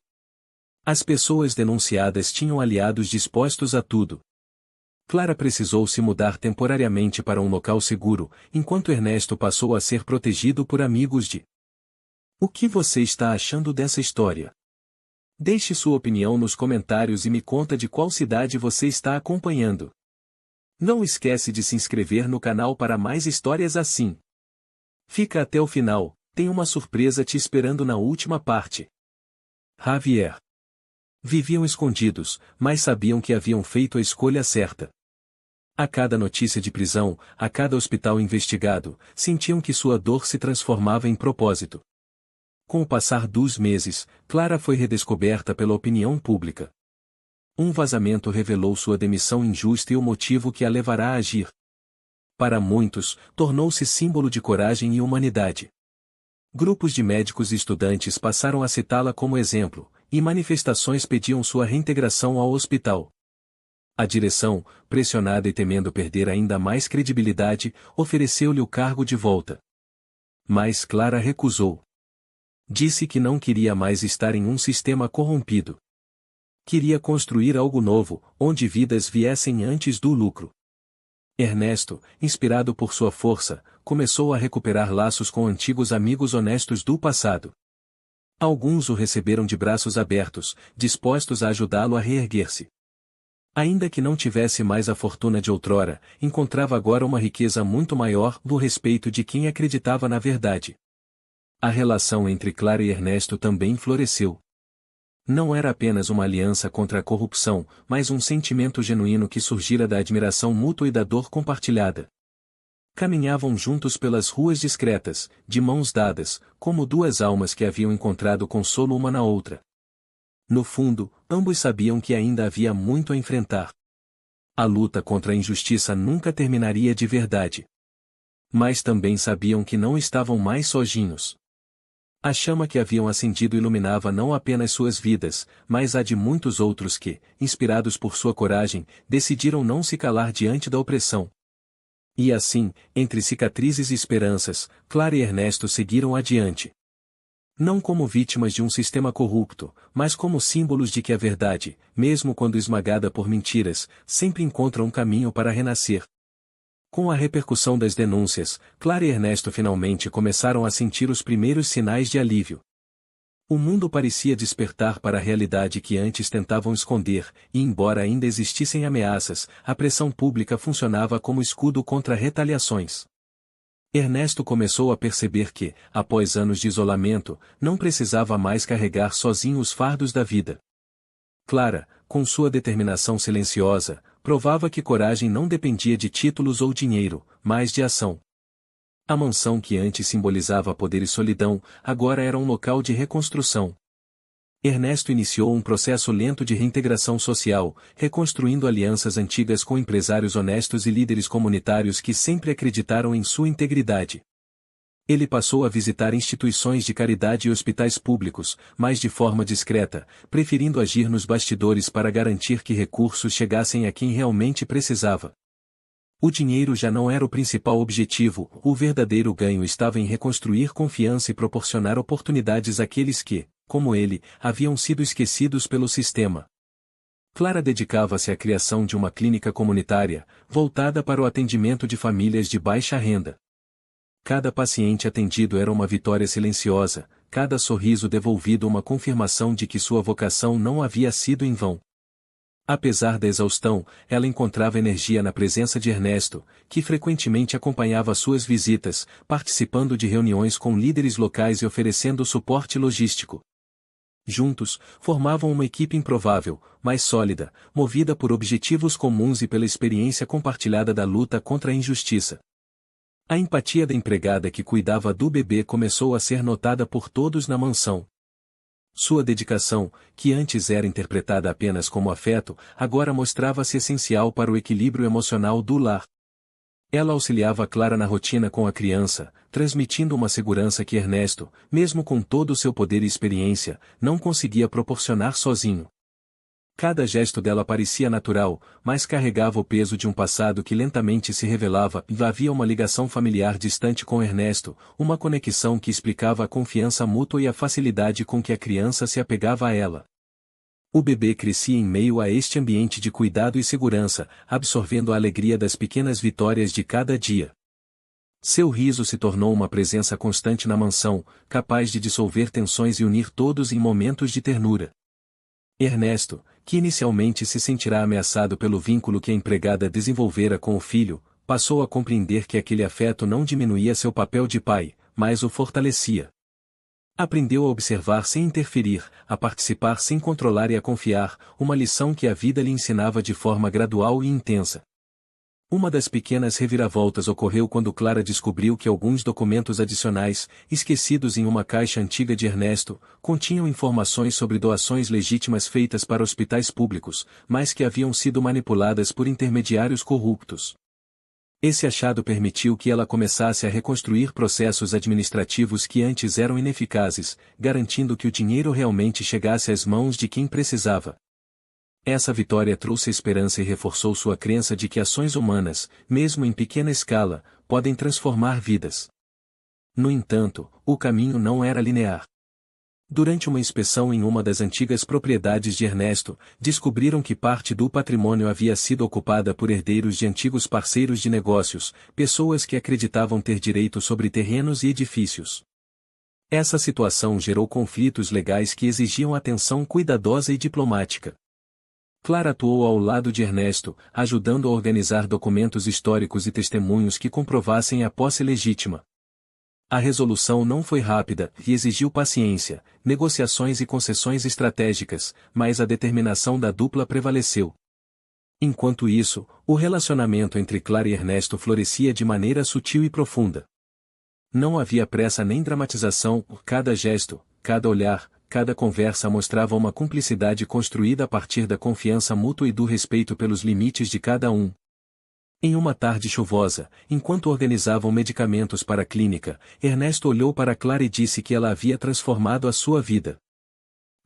[SPEAKER 1] As pessoas denunciadas tinham aliados dispostos a tudo. Clara precisou se mudar temporariamente para um local seguro, enquanto Ernesto passou a ser protegido por amigos de. O que você está achando dessa história? Deixe sua opinião nos comentários e me conta de qual cidade você está acompanhando. Não esquece de se inscrever no canal para mais histórias assim. Fica até o final, tem uma surpresa te esperando na última parte. Javier. Viviam escondidos, mas sabiam que haviam feito a escolha certa. A cada notícia de prisão, a cada hospital investigado, sentiam que sua dor se transformava em propósito. Com o passar dos meses, Clara foi redescoberta pela opinião pública. Um vazamento revelou sua demissão injusta e o motivo que a levará a agir. Para muitos, tornou-se símbolo de coragem e humanidade. Grupos de médicos e estudantes passaram a citá-la como exemplo, e manifestações pediam sua reintegração ao hospital. A direção, pressionada e temendo perder ainda mais credibilidade, ofereceu-lhe o cargo de volta. Mas Clara recusou. Disse que não queria mais estar em um sistema corrompido. Queria construir algo novo, onde vidas viessem antes do lucro. Ernesto, inspirado por sua força, começou a recuperar laços com antigos amigos honestos do passado. Alguns o receberam de braços abertos, dispostos a ajudá-lo a reerguer-se. Ainda que não tivesse mais a fortuna de outrora, encontrava agora uma riqueza muito maior no respeito de quem acreditava na verdade. A relação entre Clara e Ernesto também floresceu. Não era apenas uma aliança contra a corrupção, mas um sentimento genuíno que surgira da admiração mútua e da dor compartilhada. Caminhavam juntos pelas ruas discretas, de mãos dadas, como duas almas que haviam encontrado consolo uma na outra. No fundo, ambos sabiam que ainda havia muito a enfrentar. A luta contra a injustiça nunca terminaria de verdade. Mas também sabiam que não estavam mais sozinhos. A chama que haviam acendido iluminava não apenas suas vidas, mas a de muitos outros que, inspirados por sua coragem, decidiram não se calar diante da opressão. E assim, entre cicatrizes e esperanças, Clara e Ernesto seguiram adiante. Não como vítimas de um sistema corrupto, mas como símbolos de que a verdade, mesmo quando esmagada por mentiras, sempre encontra um caminho para renascer. Com a repercussão das denúncias, Clara e Ernesto finalmente começaram a sentir os primeiros sinais de alívio. O mundo parecia despertar para a realidade que antes tentavam esconder, e embora ainda existissem ameaças, a pressão pública funcionava como escudo contra retaliações. Ernesto começou a perceber que, após anos de isolamento, não precisava mais carregar sozinho os fardos da vida. Clara, com sua determinação silenciosa, provava que coragem não dependia de títulos ou dinheiro, mas de ação. A mansão que antes simbolizava poder e solidão, agora era um local de reconstrução. Ernesto iniciou um processo lento de reintegração social, reconstruindo alianças antigas com empresários honestos e líderes comunitários que sempre acreditaram em sua integridade. Ele passou a visitar instituições de caridade e hospitais públicos, mas de forma discreta, preferindo agir nos bastidores para garantir que recursos chegassem a quem realmente precisava. O dinheiro já não era o principal objetivo, o verdadeiro ganho estava em reconstruir confiança e proporcionar oportunidades àqueles que, como ele, haviam sido esquecidos pelo sistema. Clara dedicava-se à criação de uma clínica comunitária, voltada para o atendimento de famílias de baixa renda. Cada paciente atendido era uma vitória silenciosa, cada sorriso devolvido uma confirmação de que sua vocação não havia sido em vão. Apesar da exaustão, ela encontrava energia na presença de Ernesto, que frequentemente acompanhava suas visitas, participando de reuniões com líderes locais e oferecendo suporte logístico. Juntos, formavam uma equipe improvável, mas sólida, movida por objetivos comuns e pela experiência compartilhada da luta contra a injustiça. A empatia da empregada que cuidava do bebê começou a ser notada por todos na mansão. Sua dedicação, que antes era interpretada apenas como afeto, agora mostrava-se essencial para o equilíbrio emocional do lar. Ela auxiliava Clara na rotina com a criança, transmitindo uma segurança que Ernesto, mesmo com todo o seu poder e experiência, não conseguia proporcionar sozinho. Cada gesto dela parecia natural, mas carregava o peso de um passado que lentamente se revelava e havia uma ligação familiar distante com Ernesto, uma conexão que explicava a confiança mútua e a facilidade com que a criança se apegava a ela. O bebê crescia em meio a este ambiente de cuidado e segurança, absorvendo a alegria das pequenas vitórias de cada dia. Seu riso se tornou uma presença constante na mansão, capaz de dissolver tensões e unir todos em momentos de ternura. Ernesto, que inicialmente se sentirá ameaçado pelo vínculo que a empregada desenvolvera com o filho, passou a compreender que aquele afeto não diminuía seu papel de pai, mas o fortalecia. Aprendeu a observar sem interferir, a participar sem controlar e a confiar, uma lição que a vida lhe ensinava de forma gradual e intensa. Uma das pequenas reviravoltas ocorreu quando Clara descobriu que alguns documentos adicionais, esquecidos em uma caixa antiga de Ernesto, continham informações sobre doações legítimas feitas para hospitais públicos, mas que haviam sido manipuladas por intermediários corruptos. Esse achado permitiu que ela começasse a reconstruir processos administrativos que antes eram ineficazes, garantindo que o dinheiro realmente chegasse às mãos de quem precisava. Essa vitória trouxe esperança e reforçou sua crença de que ações humanas, mesmo em pequena escala, podem transformar vidas. No entanto, o caminho não era linear. Durante uma inspeção em uma das antigas propriedades de Ernesto, descobriram que parte do patrimônio havia sido ocupada por herdeiros de antigos parceiros de negócios, pessoas que acreditavam ter direito sobre terrenos e edifícios. Essa situação gerou conflitos legais que exigiam atenção cuidadosa e diplomática. Clara atuou ao lado de Ernesto, ajudando a organizar documentos históricos e testemunhos que comprovassem a posse legítima. A resolução não foi rápida e exigiu paciência, negociações e concessões estratégicas, mas a determinação da dupla prevaleceu. Enquanto isso, o relacionamento entre Clara e Ernesto florescia de maneira sutil e profunda. Não havia pressa nem dramatização, cada gesto, cada olhar, cada conversa mostrava uma cumplicidade construída a partir da confiança mútua e do respeito pelos limites de cada um. Em uma tarde chuvosa, enquanto organizavam medicamentos para a clínica, Ernesto olhou para Clara e disse que ela havia transformado a sua vida.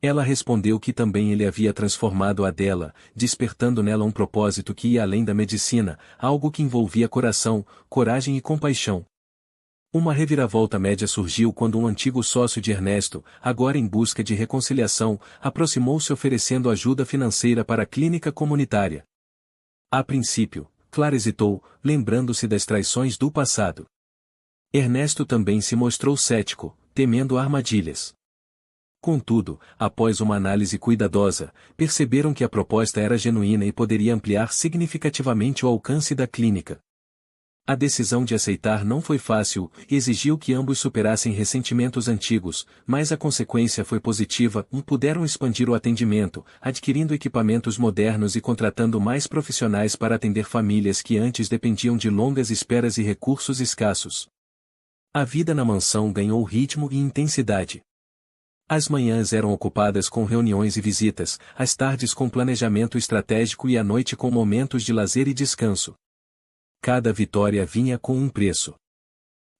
[SPEAKER 1] Ela respondeu que também ele havia transformado a dela, despertando nela um propósito que ia além da medicina, algo que envolvia coração, coragem e compaixão. Uma reviravolta média surgiu quando um antigo sócio de Ernesto, agora em busca de reconciliação, aproximou-se oferecendo ajuda financeira para a clínica comunitária. A princípio, Clara hesitou, lembrando-se das traições do passado. Ernesto também se mostrou cético, temendo armadilhas. Contudo, após uma análise cuidadosa, perceberam que a proposta era genuína e poderia ampliar significativamente o alcance da clínica. A decisão de aceitar não foi fácil e exigiu que ambos superassem ressentimentos antigos, mas a consequência foi positiva e puderam expandir o atendimento, adquirindo equipamentos modernos e contratando mais profissionais para atender famílias que antes dependiam de longas esperas e recursos escassos. A vida na mansão ganhou ritmo e intensidade. As manhãs eram ocupadas com reuniões e visitas, as tardes com planejamento estratégico e a noite com momentos de lazer e descanso. Cada vitória vinha com um preço.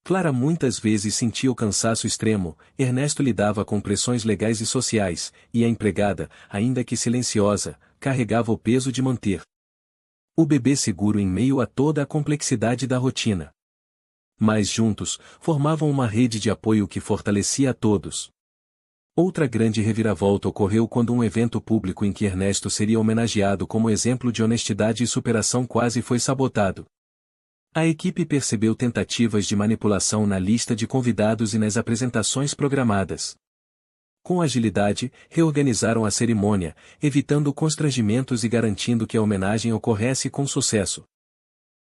[SPEAKER 1] Clara muitas vezes sentia o cansaço extremo, Ernesto lidava com pressões legais e sociais, e a empregada, ainda que silenciosa, carregava o peso de manter o bebê seguro em meio a toda a complexidade da rotina. Mas juntos, formavam uma rede de apoio que fortalecia a todos. Outra grande reviravolta ocorreu quando um evento público em que Ernesto seria homenageado como exemplo de honestidade e superação quase foi sabotado. A equipe percebeu tentativas de manipulação na lista de convidados e nas apresentações programadas. Com agilidade, reorganizaram a cerimônia, evitando constrangimentos e garantindo que a homenagem ocorresse com sucesso.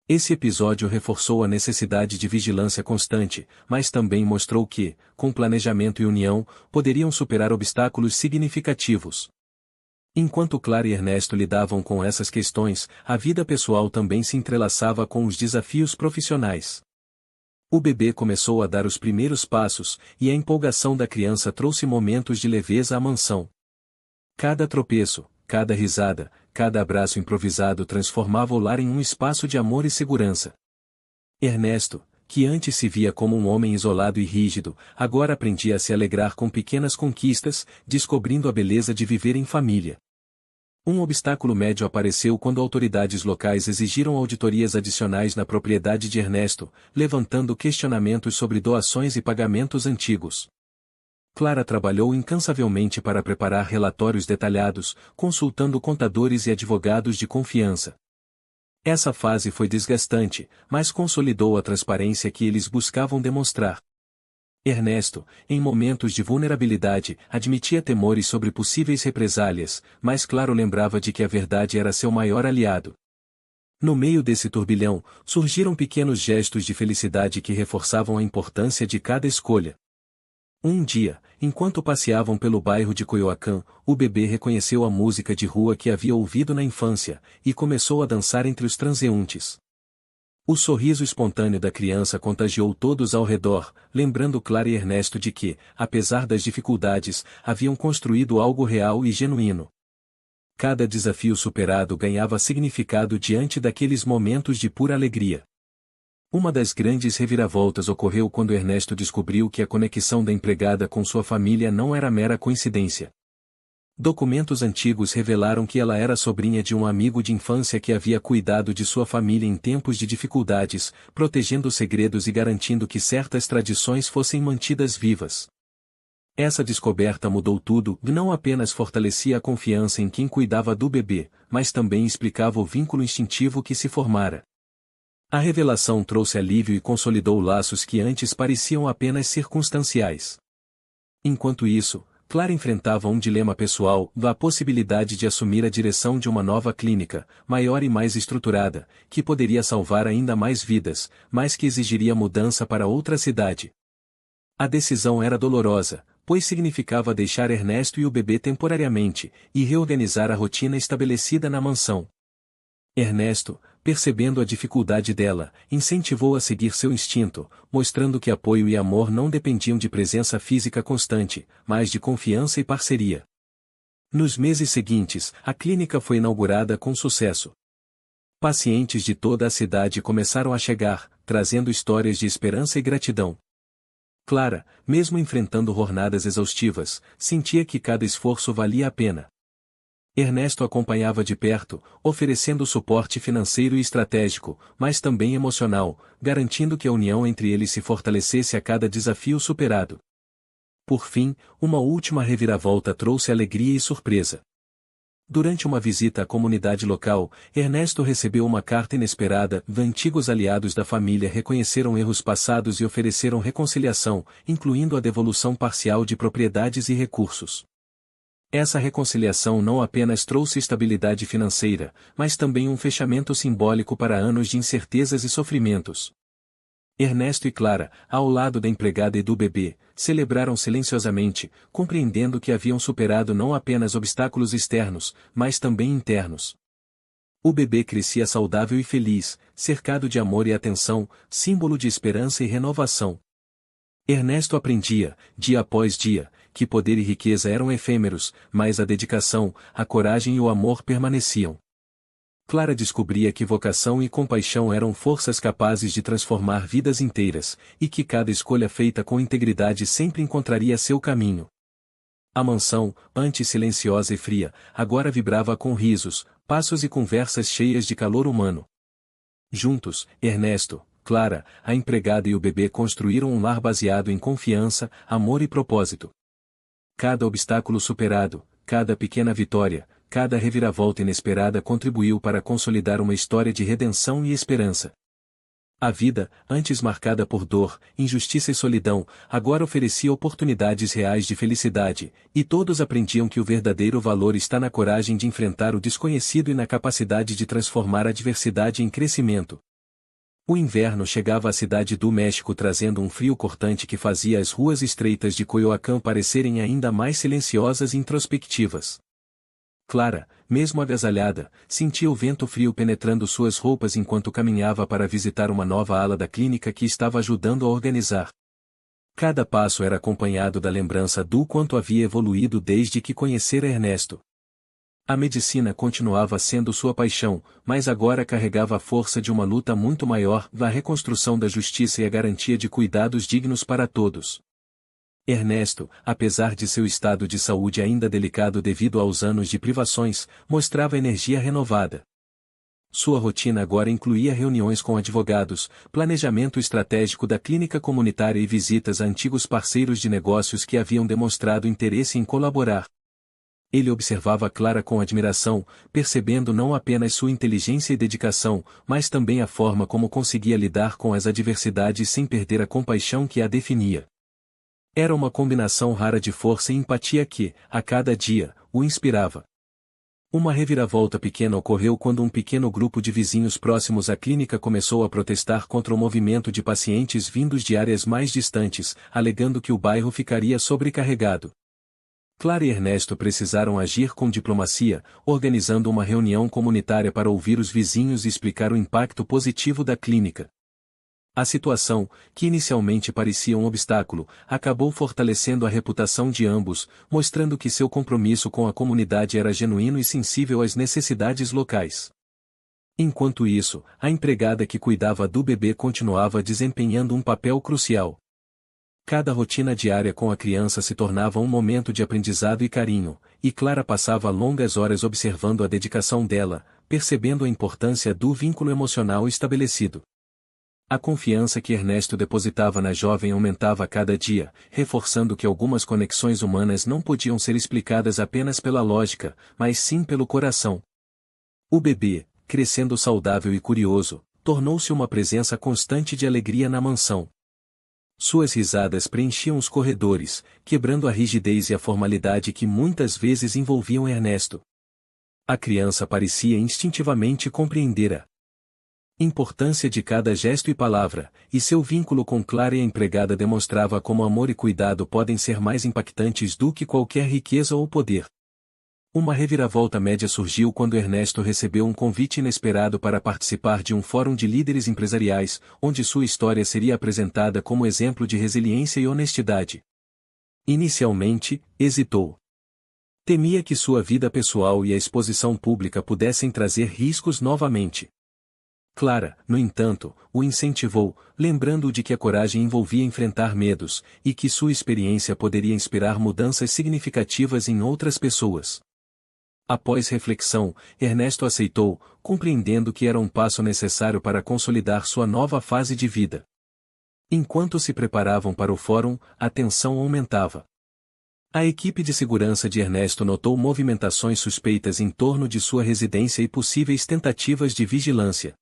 [SPEAKER 1] Esse episódio reforçou a necessidade de vigilância constante, mas também mostrou que, com planejamento e união, poderiam superar obstáculos significativos. Enquanto Clara e Ernesto lidavam com essas questões, a vida pessoal também se entrelaçava com os desafios profissionais. O bebê começou a dar os primeiros passos, e a empolgação da criança trouxe momentos de leveza à mansão. Cada tropeço, cada risada, cada abraço improvisado transformava o lar em um espaço de amor e segurança. Ernesto, que antes se via como um homem isolado e rígido, agora aprendia a se alegrar com pequenas conquistas, descobrindo a beleza de viver em família. Um obstáculo médio apareceu quando autoridades locais exigiram auditorias adicionais na propriedade de Ernesto, levantando questionamentos sobre doações e pagamentos antigos. Clara trabalhou incansavelmente para preparar relatórios detalhados, consultando contadores e advogados de confiança. Essa fase foi desgastante, mas consolidou a transparência que eles buscavam demonstrar. Ernesto, em momentos de vulnerabilidade, admitia temores sobre possíveis represálias, mas Claro lembrava de que a verdade era seu maior aliado. No meio desse turbilhão, surgiram pequenos gestos de felicidade que reforçavam a importância de cada escolha. Um dia, enquanto passeavam pelo bairro de Coyoacán, o bebê reconheceu a música de rua que havia ouvido na infância, e começou a dançar entre os transeuntes. O sorriso espontâneo da criança contagiou todos ao redor, lembrando Clara e Ernesto de que, apesar das dificuldades, haviam construído algo real e genuíno. Cada desafio superado ganhava significado diante daqueles momentos de pura alegria. Uma das grandes reviravoltas ocorreu quando Ernesto descobriu que a conexão da empregada com sua família não era mera coincidência. Documentos antigos revelaram que ela era sobrinha de um amigo de infância que havia cuidado de sua família em tempos de dificuldades, protegendo segredos e garantindo que certas tradições fossem mantidas vivas. Essa descoberta mudou tudo e não apenas fortalecia a confiança em quem cuidava do bebê, mas também explicava o vínculo instintivo que se formara. A revelação trouxe alívio e consolidou laços que antes pareciam apenas circunstanciais. Enquanto isso, Clara enfrentava um dilema pessoal, a possibilidade de assumir a direção de uma nova clínica, maior e mais estruturada, que poderia salvar ainda mais vidas, mas que exigiria mudança para outra cidade. A decisão era dolorosa, pois significava deixar Ernesto e o bebê temporariamente, e reorganizar a rotina estabelecida na mansão. Ernesto, percebendo a dificuldade dela, incentivou a seguir seu instinto, mostrando que apoio e amor não dependiam de presença física constante, mas de confiança e parceria. Nos meses seguintes, a clínica foi inaugurada com sucesso. Pacientes de toda a cidade começaram a chegar, trazendo histórias de esperança e gratidão. Clara, mesmo enfrentando jornadas exaustivas, sentia que cada esforço valia a pena. Ernesto acompanhava de perto, oferecendo suporte financeiro e estratégico, mas também emocional, garantindo que a união entre eles se fortalecesse a cada desafio superado. Por fim, uma última reviravolta trouxe alegria e surpresa. Durante uma visita à comunidade local, Ernesto recebeu uma carta inesperada. Antigos aliados da família reconheceram erros passados e ofereceram reconciliação, incluindo a devolução parcial de propriedades e recursos. Essa reconciliação não apenas trouxe estabilidade financeira, mas também um fechamento simbólico para anos de incertezas e sofrimentos. Ernesto e Clara, ao lado da empregada e do bebê, celebraram silenciosamente, compreendendo que haviam superado não apenas obstáculos externos, mas também internos. O bebê crescia saudável e feliz, cercado de amor e atenção, símbolo de esperança e renovação. Ernesto aprendia, dia após dia, que poder e riqueza eram efêmeros, mas a dedicação, a coragem e o amor permaneciam. Clara descobria que vocação e compaixão eram forças capazes de transformar vidas inteiras, e que cada escolha feita com integridade sempre encontraria seu caminho. A mansão, antes silenciosa e fria, agora vibrava com risos, passos e conversas cheias de calor humano. Juntos, Ernesto, Clara, a empregada e o bebê construíram um lar baseado em confiança, amor e propósito. Cada obstáculo superado, cada pequena vitória, cada reviravolta inesperada contribuiu para consolidar uma história de redenção e esperança. A vida, antes marcada por dor, injustiça e solidão, agora oferecia oportunidades reais de felicidade, e todos aprendiam que o verdadeiro valor está na coragem de enfrentar o desconhecido e na capacidade de transformar a adversidade em crescimento. O inverno chegava à cidade do México trazendo um frio cortante que fazia as ruas estreitas de Coyoacán parecerem ainda mais silenciosas e introspectivas. Clara, mesmo agasalhada, sentia o vento frio penetrando suas roupas enquanto caminhava para visitar uma nova ala da clínica que estava ajudando a organizar. Cada passo era acompanhado da lembrança do quanto havia evoluído desde que conhecera Ernesto. A medicina continuava sendo sua paixão, mas agora carregava a força de uma luta muito maior, a reconstrução da justiça e a garantia de cuidados dignos para todos. Ernesto, apesar de seu estado de saúde ainda delicado devido aos anos de privações, mostrava energia renovada. Sua rotina agora incluía reuniões com advogados, planejamento estratégico da clínica comunitária e visitas a antigos parceiros de negócios que haviam demonstrado interesse em colaborar. Ele observava Clara com admiração, percebendo não apenas sua inteligência e dedicação, mas também a forma como conseguia lidar com as adversidades sem perder a compaixão que a definia. Era uma combinação rara de força e empatia que, a cada dia, o inspirava. Uma reviravolta pequena ocorreu quando um pequeno grupo de vizinhos próximos à clínica começou a protestar contra o movimento de pacientes vindos de áreas mais distantes, alegando que o bairro ficaria sobrecarregado. Clara e Ernesto precisaram agir com diplomacia, organizando uma reunião comunitária para ouvir os vizinhos e explicar o impacto positivo da clínica. A situação, que inicialmente parecia um obstáculo, acabou fortalecendo a reputação de ambos, mostrando que seu compromisso com a comunidade era genuíno e sensível às necessidades locais. Enquanto isso, a empregada que cuidava do bebê continuava desempenhando um papel crucial. Cada rotina diária com a criança se tornava um momento de aprendizado e carinho, e Clara passava longas horas observando a dedicação dela, percebendo a importância do vínculo emocional estabelecido. A confiança que Ernesto depositava na jovem aumentava a cada dia, reforçando que algumas conexões humanas não podiam ser explicadas apenas pela lógica, mas sim pelo coração. O bebê, crescendo saudável e curioso, tornou-se uma presença constante de alegria na mansão. Suas risadas preenchiam os corredores, quebrando a rigidez e a formalidade que muitas vezes envolviam Ernesto. A criança parecia instintivamente compreender a importância de cada gesto e palavra, e seu vínculo com Clara e a empregada demonstrava como amor e cuidado podem ser mais impactantes do que qualquer riqueza ou poder. Uma reviravolta média surgiu quando Ernesto recebeu um convite inesperado para participar de um fórum de líderes empresariais, onde sua história seria apresentada como exemplo de resiliência e honestidade. Inicialmente, hesitou. Temia que sua vida pessoal e a exposição pública pudessem trazer riscos novamente. Clara, no entanto, o incentivou, lembrando-o de que a coragem envolvia enfrentar medos, e que sua experiência poderia inspirar mudanças significativas em outras pessoas. Após reflexão, Ernesto aceitou, compreendendo que era um passo necessário para consolidar sua nova fase de vida. Enquanto se preparavam para o fórum, a tensão aumentava. A equipe de segurança de Ernesto notou movimentações suspeitas em torno de sua residência e possíveis tentativas de vigilância.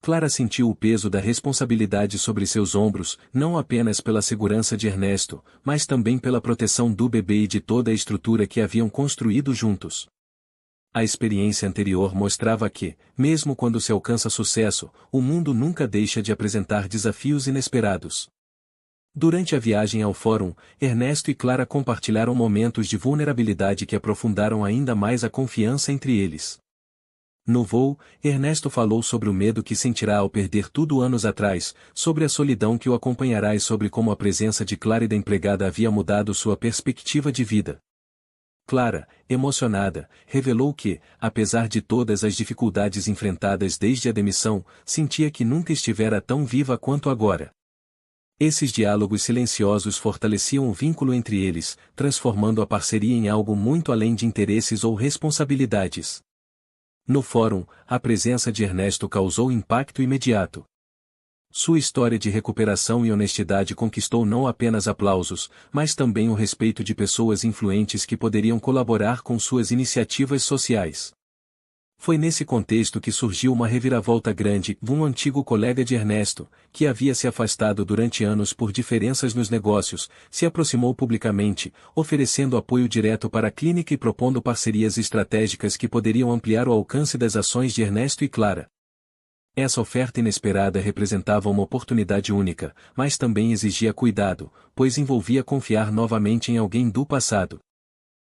[SPEAKER 1] Clara sentiu o peso da responsabilidade sobre seus ombros, não apenas pela segurança de Ernesto, mas também pela proteção do bebê e de toda a estrutura que haviam construído juntos. A experiência anterior mostrava que, mesmo quando se alcança sucesso, o mundo nunca deixa de apresentar desafios inesperados. Durante a viagem ao fórum, Ernesto e Clara compartilharam momentos de vulnerabilidade que aprofundaram ainda mais a confiança entre eles. No voo, Ernesto falou sobre o medo que sentirá ao perder tudo anos atrás, sobre a solidão que o acompanhará e sobre como a presença de Clara e da empregada havia mudado sua perspectiva de vida. Clara, emocionada, revelou que, apesar de todas as dificuldades enfrentadas desde a demissão, sentia que nunca estivera tão viva quanto agora. Esses diálogos silenciosos fortaleciam o vínculo entre eles, transformando a parceria em algo muito além de interesses ou responsabilidades. No fórum, a presença de Ernesto causou impacto imediato. Sua história de recuperação e honestidade conquistou não apenas aplausos, mas também o respeito de pessoas influentes que poderiam colaborar com suas iniciativas sociais. Foi nesse contexto que surgiu uma reviravolta grande. Um antigo colega de Ernesto, que havia se afastado durante anos por diferenças nos negócios, se aproximou publicamente, oferecendo apoio direto para a clínica e propondo parcerias estratégicas que poderiam ampliar o alcance das ações de Ernesto e Clara. Essa oferta inesperada representava uma oportunidade única, mas também exigia cuidado, pois envolvia confiar novamente em alguém do passado.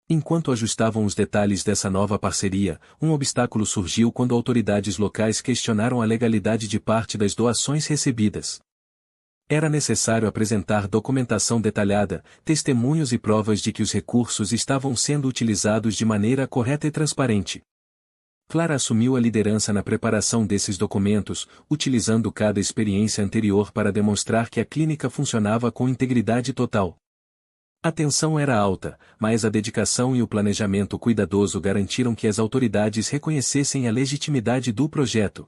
[SPEAKER 1] Enquanto ajustavam os detalhes dessa nova parceria, um obstáculo surgiu quando autoridades locais questionaram a legalidade de parte das doações recebidas. Era necessário apresentar documentação detalhada, testemunhos e provas de que os recursos estavam sendo utilizados de maneira correta e transparente. Clara assumiu a liderança na preparação desses documentos, utilizando cada experiência anterior para demonstrar que a clínica funcionava com integridade total. A tensão era alta, mas a dedicação e o planejamento cuidadoso garantiram que as autoridades reconhecessem a legitimidade do projeto.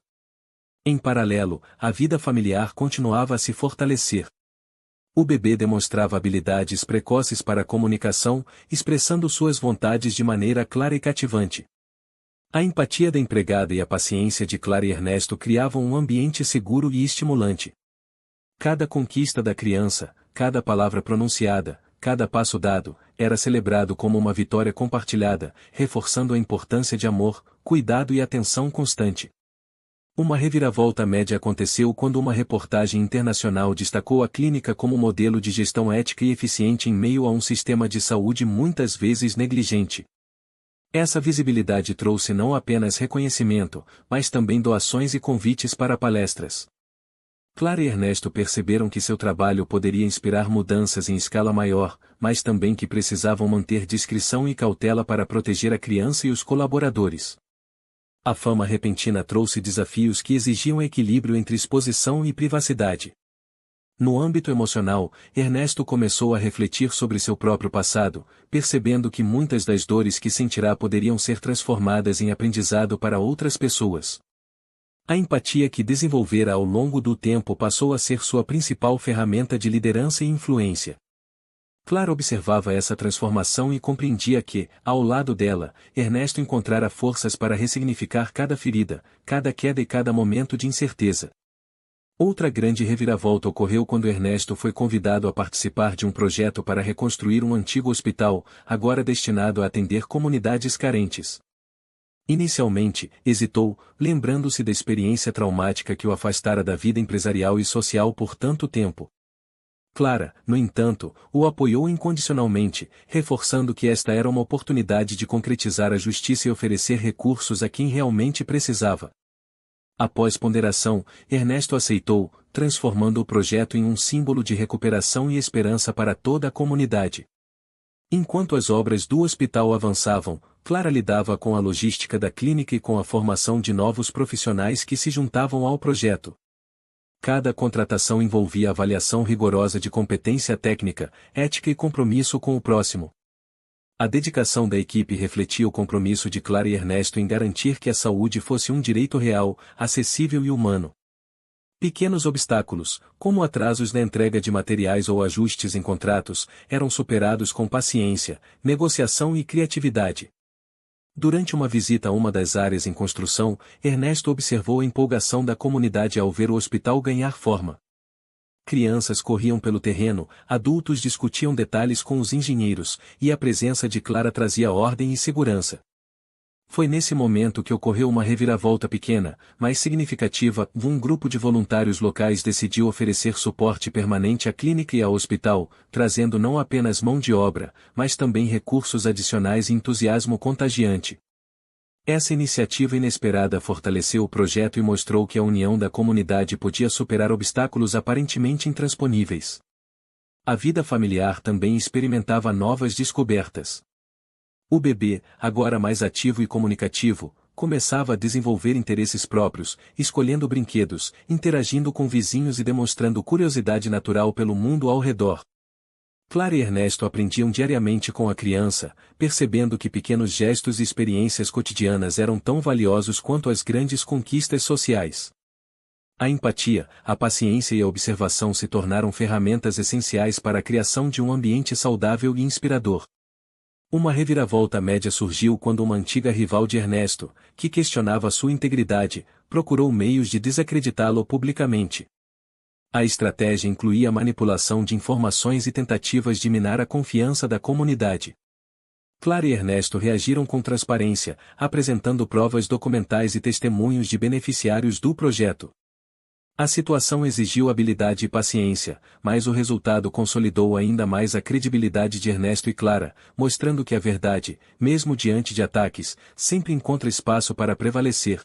[SPEAKER 1] Em paralelo, a vida familiar continuava a se fortalecer. O bebê demonstrava habilidades precoces para a comunicação, expressando suas vontades de maneira clara e cativante. A empatia da empregada e a paciência de Clara e Ernesto criavam um ambiente seguro e estimulante. Cada conquista da criança, cada palavra pronunciada, cada passo dado, era celebrado como uma vitória compartilhada, reforçando a importância de amor, cuidado e atenção constante. Uma reviravolta média aconteceu quando uma reportagem internacional destacou a clínica como modelo de gestão ética e eficiente em meio a um sistema de saúde muitas vezes negligente. Essa visibilidade trouxe não apenas reconhecimento, mas também doações e convites para palestras. Clara e Ernesto perceberam que seu trabalho poderia inspirar mudanças em escala maior, mas também que precisavam manter discrição e cautela para proteger a criança e os colaboradores. A fama repentina trouxe desafios que exigiam equilíbrio entre exposição e privacidade. No âmbito emocional, Ernesto começou a refletir sobre seu próprio passado, percebendo que muitas das dores que sentirá poderiam ser transformadas em aprendizado para outras pessoas. A empatia que desenvolvera ao longo do tempo passou a ser sua principal ferramenta de liderança e influência. Clara observava essa transformação e compreendia que, ao lado dela, Ernesto encontrara forças para ressignificar cada ferida, cada queda e cada momento de incerteza. Outra grande reviravolta ocorreu quando Ernesto foi convidado a participar de um projeto para reconstruir um antigo hospital, agora destinado a atender comunidades carentes. Inicialmente, hesitou, lembrando-se da experiência traumática que o afastara da vida empresarial e social por tanto tempo. Clara, no entanto, o apoiou incondicionalmente, reforçando que esta era uma oportunidade de concretizar a justiça e oferecer recursos a quem realmente precisava. Após ponderação, Ernesto aceitou, transformando o projeto em um símbolo de recuperação e esperança para toda a comunidade. Enquanto as obras do hospital avançavam, Clara lidava com a logística da clínica e com a formação de novos profissionais que se juntavam ao projeto. Cada contratação envolvia avaliação rigorosa de competência técnica, ética e compromisso com o próximo. A dedicação da equipe refletia o compromisso de Clara e Ernesto em garantir que a saúde fosse um direito real, acessível e humano. Pequenos obstáculos, como atrasos na entrega de materiais ou ajustes em contratos, eram superados com paciência, negociação e criatividade. Durante uma visita a uma das áreas em construção, Ernesto observou a empolgação da comunidade ao ver o hospital ganhar forma. Crianças corriam pelo terreno, adultos discutiam detalhes com os engenheiros, e a presença de Clara trazia ordem e segurança. Foi nesse momento que ocorreu uma reviravolta pequena, mas significativa. Um grupo de voluntários locais decidiu oferecer suporte permanente à clínica e ao hospital, trazendo não apenas mão de obra, mas também recursos adicionais e entusiasmo contagiante. Essa iniciativa inesperada fortaleceu o projeto e mostrou que a união da comunidade podia superar obstáculos aparentemente intransponíveis. A vida familiar também experimentava novas descobertas. O bebê, agora mais ativo e comunicativo, começava a desenvolver interesses próprios, escolhendo brinquedos, interagindo com vizinhos e demonstrando curiosidade natural pelo mundo ao redor. Clara e Ernesto aprendiam diariamente com a criança, percebendo que pequenos gestos e experiências cotidianas eram tão valiosos quanto as grandes conquistas sociais. A empatia, a paciência e a observação se tornaram ferramentas essenciais para a criação de um ambiente saudável e inspirador. Uma reviravolta média surgiu quando uma antiga rival de Ernesto, que questionava sua integridade, procurou meios de desacreditá-lo publicamente. A estratégia incluía manipulação de informações e tentativas de minar a confiança da comunidade. Clara e Ernesto reagiram com transparência, apresentando provas documentais e testemunhos de beneficiários do projeto. A situação exigiu habilidade e paciência, mas o resultado consolidou ainda mais a credibilidade de Ernesto e Clara, mostrando que a verdade, mesmo diante de ataques, sempre encontra espaço para prevalecer.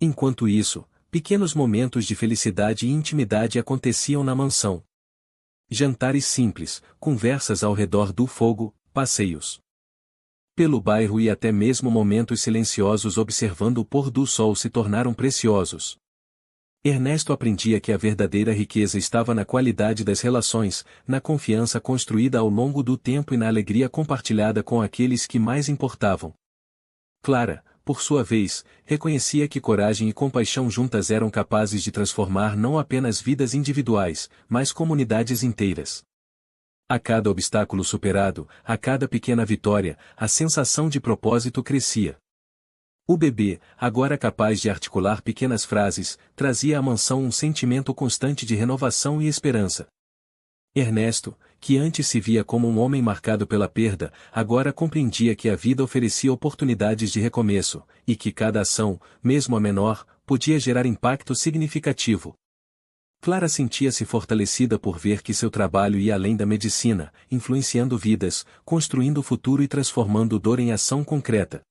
[SPEAKER 1] Enquanto isso, pequenos momentos de felicidade e intimidade aconteciam na mansão. Jantares simples, conversas ao redor do fogo, passeios pelo bairro e até mesmo momentos silenciosos observando o pôr do sol se tornaram preciosos. Ernesto aprendia que a verdadeira riqueza estava na qualidade das relações, na confiança construída ao longo do tempo e na alegria compartilhada com aqueles que mais importavam. Clara, por sua vez, reconhecia que coragem e compaixão juntas eram capazes de transformar não apenas vidas individuais, mas comunidades inteiras. A cada obstáculo superado, a cada pequena vitória, a sensação de propósito crescia. O bebê, agora capaz de articular pequenas frases, trazia à mansão um sentimento constante de renovação e esperança. Ernesto, que antes se via como um homem marcado pela perda, agora compreendia que a vida oferecia oportunidades de recomeço, e que cada ação, mesmo a menor, podia gerar impacto significativo. Clara sentia-se fortalecida por ver que seu trabalho ia além da medicina, influenciando vidas, construindo o futuro e transformando dor em ação concreta.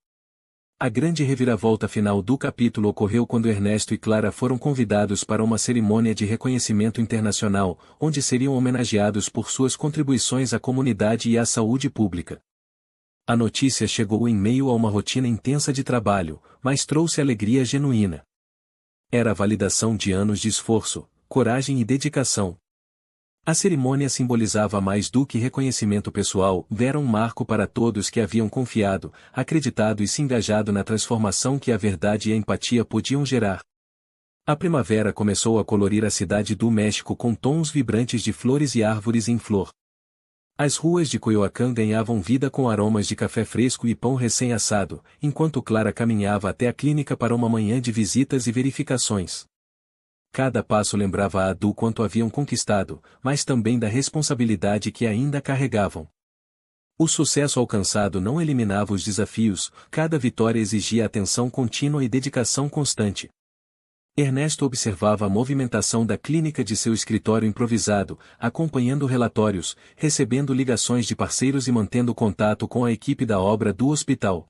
[SPEAKER 1] A grande reviravolta final do capítulo ocorreu quando Ernesto e Clara foram convidados para uma cerimônia de reconhecimento internacional, onde seriam homenageados por suas contribuições à comunidade e à saúde pública. A notícia chegou em meio a uma rotina intensa de trabalho, mas trouxe alegria genuína. Era a validação de anos de esforço, coragem e dedicação. A cerimônia simbolizava mais do que reconhecimento pessoal, era um marco para todos que haviam confiado, acreditado e se engajado na transformação que a verdade e a empatia podiam gerar. A primavera começou a colorir a cidade do México com tons vibrantes de flores e árvores em flor. As ruas de Coyoacán ganhavam vida com aromas de café fresco e pão recém-assado, enquanto Clara caminhava até a clínica para uma manhã de visitas e verificações. Cada passo lembrava a do quanto haviam conquistado, mas também da responsabilidade que ainda carregavam. O sucesso alcançado não eliminava os desafios, cada vitória exigia atenção contínua e dedicação constante. Ernesto observava a movimentação da clínica de seu escritório improvisado, acompanhando relatórios, recebendo ligações de parceiros e mantendo contato com a equipe da obra do hospital.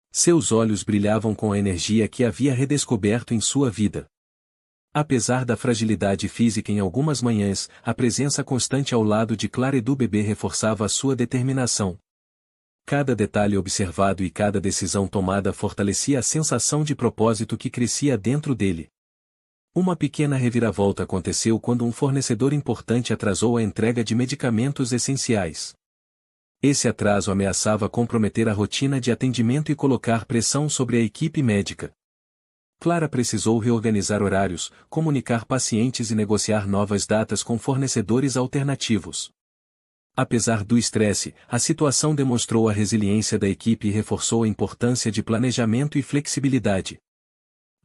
[SPEAKER 1] Seus olhos brilhavam com a energia que havia redescoberto em sua vida. Apesar da fragilidade física em algumas manhãs, a presença constante ao lado de Clara e do bebê reforçava a sua determinação. Cada detalhe observado e cada decisão tomada fortalecia a sensação de propósito que crescia dentro dele. Uma pequena reviravolta aconteceu quando um fornecedor importante atrasou a entrega de medicamentos essenciais. Esse atraso ameaçava comprometer a rotina de atendimento e colocar pressão sobre a equipe médica. Clara precisou reorganizar horários, comunicar pacientes e negociar novas datas com fornecedores alternativos. Apesar do estresse, a situação demonstrou a resiliência da equipe e reforçou a importância de planejamento e flexibilidade.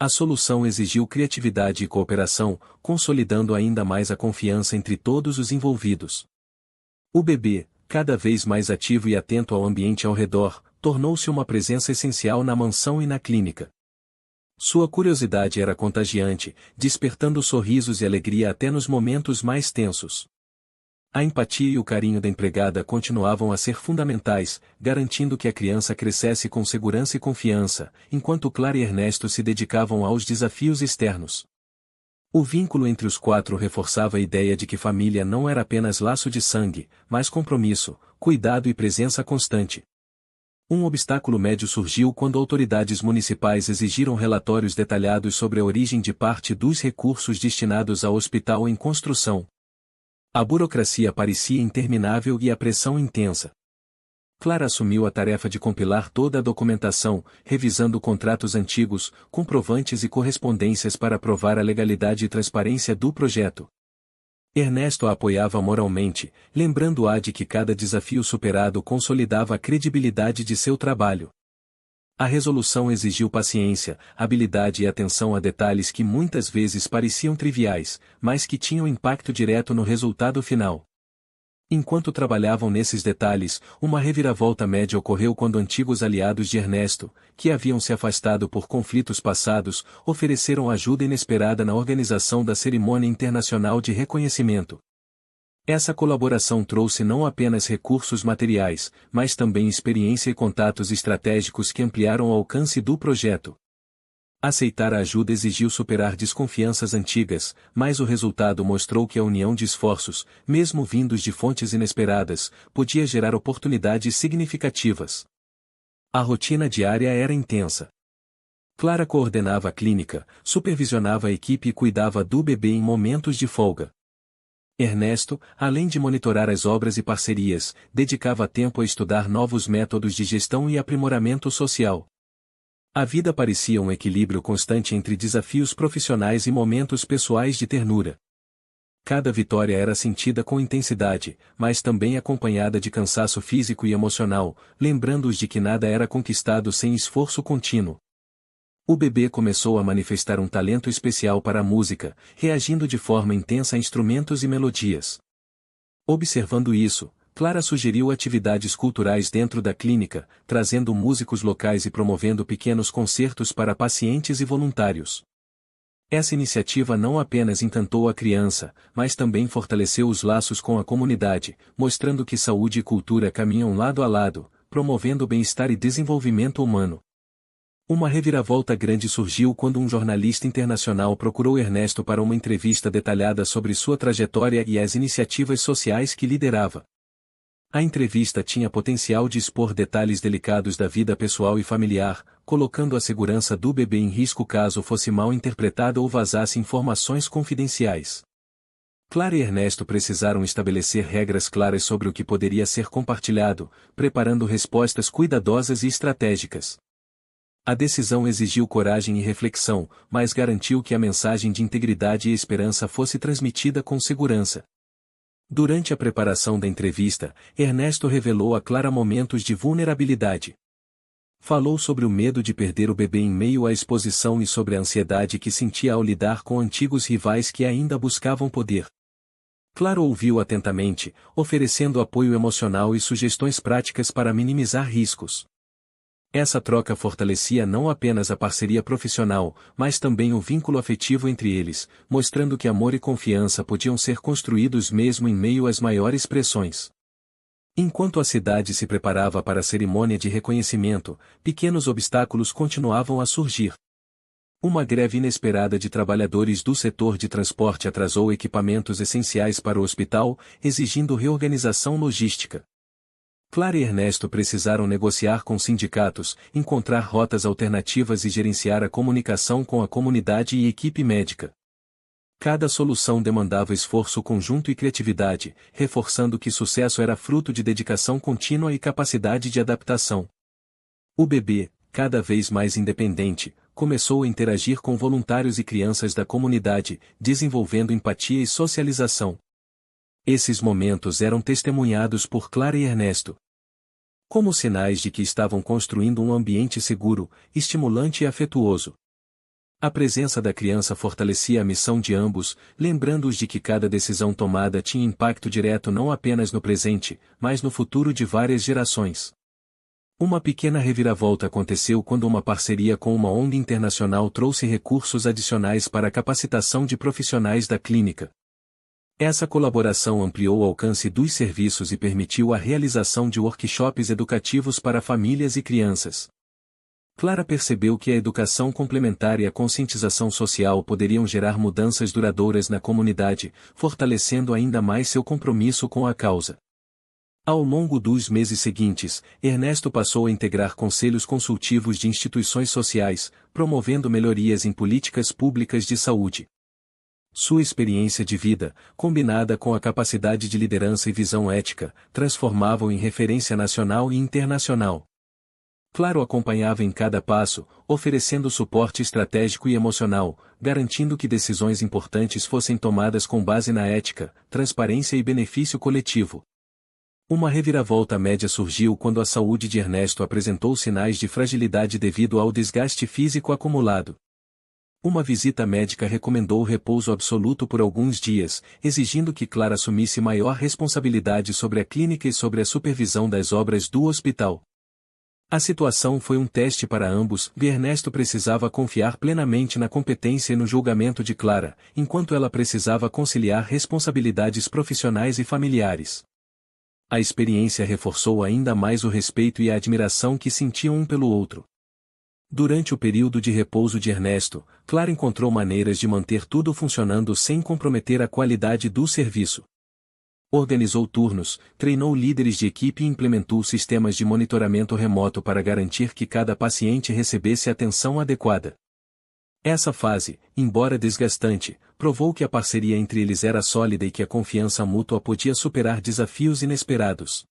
[SPEAKER 1] A solução exigiu criatividade e cooperação, consolidando ainda mais a confiança entre todos os envolvidos. O bebê, cada vez mais ativo e atento ao ambiente ao redor, tornou-se uma presença essencial na mansão e na clínica. Sua curiosidade era contagiante, despertando sorrisos e alegria até nos momentos mais tensos. A empatia e o carinho da empregada continuavam a ser fundamentais, garantindo que a criança crescesse com segurança e confiança, enquanto Clara e Ernesto se dedicavam aos desafios externos. O vínculo entre os quatro reforçava a ideia de que família não era apenas laço de sangue, mas compromisso, cuidado e presença constante. Um obstáculo médio surgiu quando autoridades municipais exigiram relatórios detalhados sobre a origem de parte dos recursos destinados ao hospital em construção. A burocracia parecia interminável e a pressão intensa. Clara assumiu a tarefa de compilar toda a documentação, revisando contratos antigos, comprovantes e correspondências para provar a legalidade e transparência do projeto. Ernesto a apoiava moralmente, lembrando-a de que cada desafio superado consolidava a credibilidade de seu trabalho. A resolução exigiu paciência, habilidade e atenção a detalhes que muitas vezes pareciam triviais, mas que tinham impacto direto no resultado final. Enquanto trabalhavam nesses detalhes, uma reviravolta média ocorreu quando antigos aliados de Ernesto, que haviam se afastado por conflitos passados, ofereceram ajuda inesperada na organização da cerimônia internacional de reconhecimento. Essa colaboração trouxe não apenas recursos materiais, mas também experiência e contatos estratégicos que ampliaram o alcance do projeto. Aceitar a ajuda exigiu superar desconfianças antigas, mas o resultado mostrou que a união de esforços, mesmo vindos de fontes inesperadas, podia gerar oportunidades significativas. A rotina diária era intensa. Clara coordenava a clínica, supervisionava a equipe e cuidava do bebê em momentos de folga. Ernesto, além de monitorar as obras e parcerias, dedicava tempo a estudar novos métodos de gestão e aprimoramento social. A vida parecia um equilíbrio constante entre desafios profissionais e momentos pessoais de ternura. Cada vitória era sentida com intensidade, mas também acompanhada de cansaço físico e emocional, lembrando-os de que nada era conquistado sem esforço contínuo. O bebê começou a manifestar um talento especial para a música, reagindo de forma intensa a instrumentos e melodias. Observando isso, Clara sugeriu atividades culturais dentro da clínica, trazendo músicos locais e promovendo pequenos concertos para pacientes e voluntários. Essa iniciativa não apenas encantou a criança, mas também fortaleceu os laços com a comunidade, mostrando que saúde e cultura caminham lado a lado, promovendo bem-estar e desenvolvimento humano. Uma reviravolta grande surgiu quando um jornalista internacional procurou Ernesto para uma entrevista detalhada sobre sua trajetória e as iniciativas sociais que liderava. A entrevista tinha potencial de expor detalhes delicados da vida pessoal e familiar, colocando a segurança do bebê em risco caso fosse mal interpretada ou vazasse informações confidenciais. Clara e Ernesto precisaram estabelecer regras claras sobre o que poderia ser compartilhado, preparando respostas cuidadosas e estratégicas. A decisão exigiu coragem e reflexão, mas garantiu que a mensagem de integridade e esperança fosse transmitida com segurança. Durante a preparação da entrevista, Ernesto revelou a Clara momentos de vulnerabilidade. Falou sobre o medo de perder o bebê em meio à exposição e sobre a ansiedade que sentia ao lidar com antigos rivais que ainda buscavam poder. Clara ouviu atentamente, oferecendo apoio emocional e sugestões práticas para minimizar riscos. Essa troca fortalecia não apenas a parceria profissional, mas também o vínculo afetivo entre eles, mostrando que amor e confiança podiam ser construídos mesmo em meio às maiores pressões. Enquanto a cidade se preparava para a cerimônia de reconhecimento, pequenos obstáculos continuavam a surgir. Uma greve inesperada de trabalhadores do setor de transporte atrasou equipamentos essenciais para o hospital, exigindo reorganização logística. Clara e Ernesto precisaram negociar com sindicatos, encontrar rotas alternativas e gerenciar a comunicação com a comunidade e equipe médica. Cada solução demandava esforço conjunto e criatividade, reforçando que sucesso era fruto de dedicação contínua e capacidade de adaptação. O bebê, cada vez mais independente, começou a interagir com voluntários e crianças da comunidade, desenvolvendo empatia e socialização. Esses momentos eram testemunhados por Clara e Ernesto como sinais de que estavam construindo um ambiente seguro, estimulante e afetuoso. A presença da criança fortalecia a missão de ambos, lembrando-os de que cada decisão tomada tinha impacto direto não apenas no presente, mas no futuro de várias gerações. Uma pequena reviravolta aconteceu quando uma parceria com uma ONG internacional trouxe recursos adicionais para a capacitação de profissionais da clínica. Essa colaboração ampliou o alcance dos serviços e permitiu a realização de workshops educativos para famílias e crianças. Clara percebeu que a educação complementar e a conscientização social poderiam gerar mudanças duradouras na comunidade, fortalecendo ainda mais seu compromisso com a causa. Ao longo dos meses seguintes, Ernesto passou a integrar conselhos consultivos de instituições sociais, promovendo melhorias em políticas públicas de saúde. Sua experiência de vida, combinada com a capacidade de liderança e visão ética, transformavam em referência nacional e internacional. Clara o acompanhava em cada passo, oferecendo suporte estratégico e emocional, garantindo que decisões importantes fossem tomadas com base na ética, transparência e benefício coletivo. Uma reviravolta média surgiu quando a saúde de Ernesto apresentou sinais de fragilidade devido ao desgaste físico acumulado. Uma visita médica recomendou repouso absoluto por alguns dias, exigindo que Clara assumisse maior responsabilidade sobre a clínica e sobre a supervisão das obras do hospital. A situação foi um teste para ambos, e Ernesto precisava confiar plenamente na competência e no julgamento de Clara, enquanto ela precisava conciliar responsabilidades profissionais e familiares. A experiência reforçou ainda mais o respeito e a admiração que sentiam um pelo outro. Durante o período de repouso de Ernesto, Clara encontrou maneiras de manter tudo funcionando sem comprometer a qualidade do serviço. Organizou turnos, treinou líderes de equipe e implementou sistemas de monitoramento remoto para garantir que cada paciente recebesse atenção adequada. Essa fase, embora desgastante, provou que a parceria entre eles era sólida e que a confiança mútua podia superar desafios inesperados.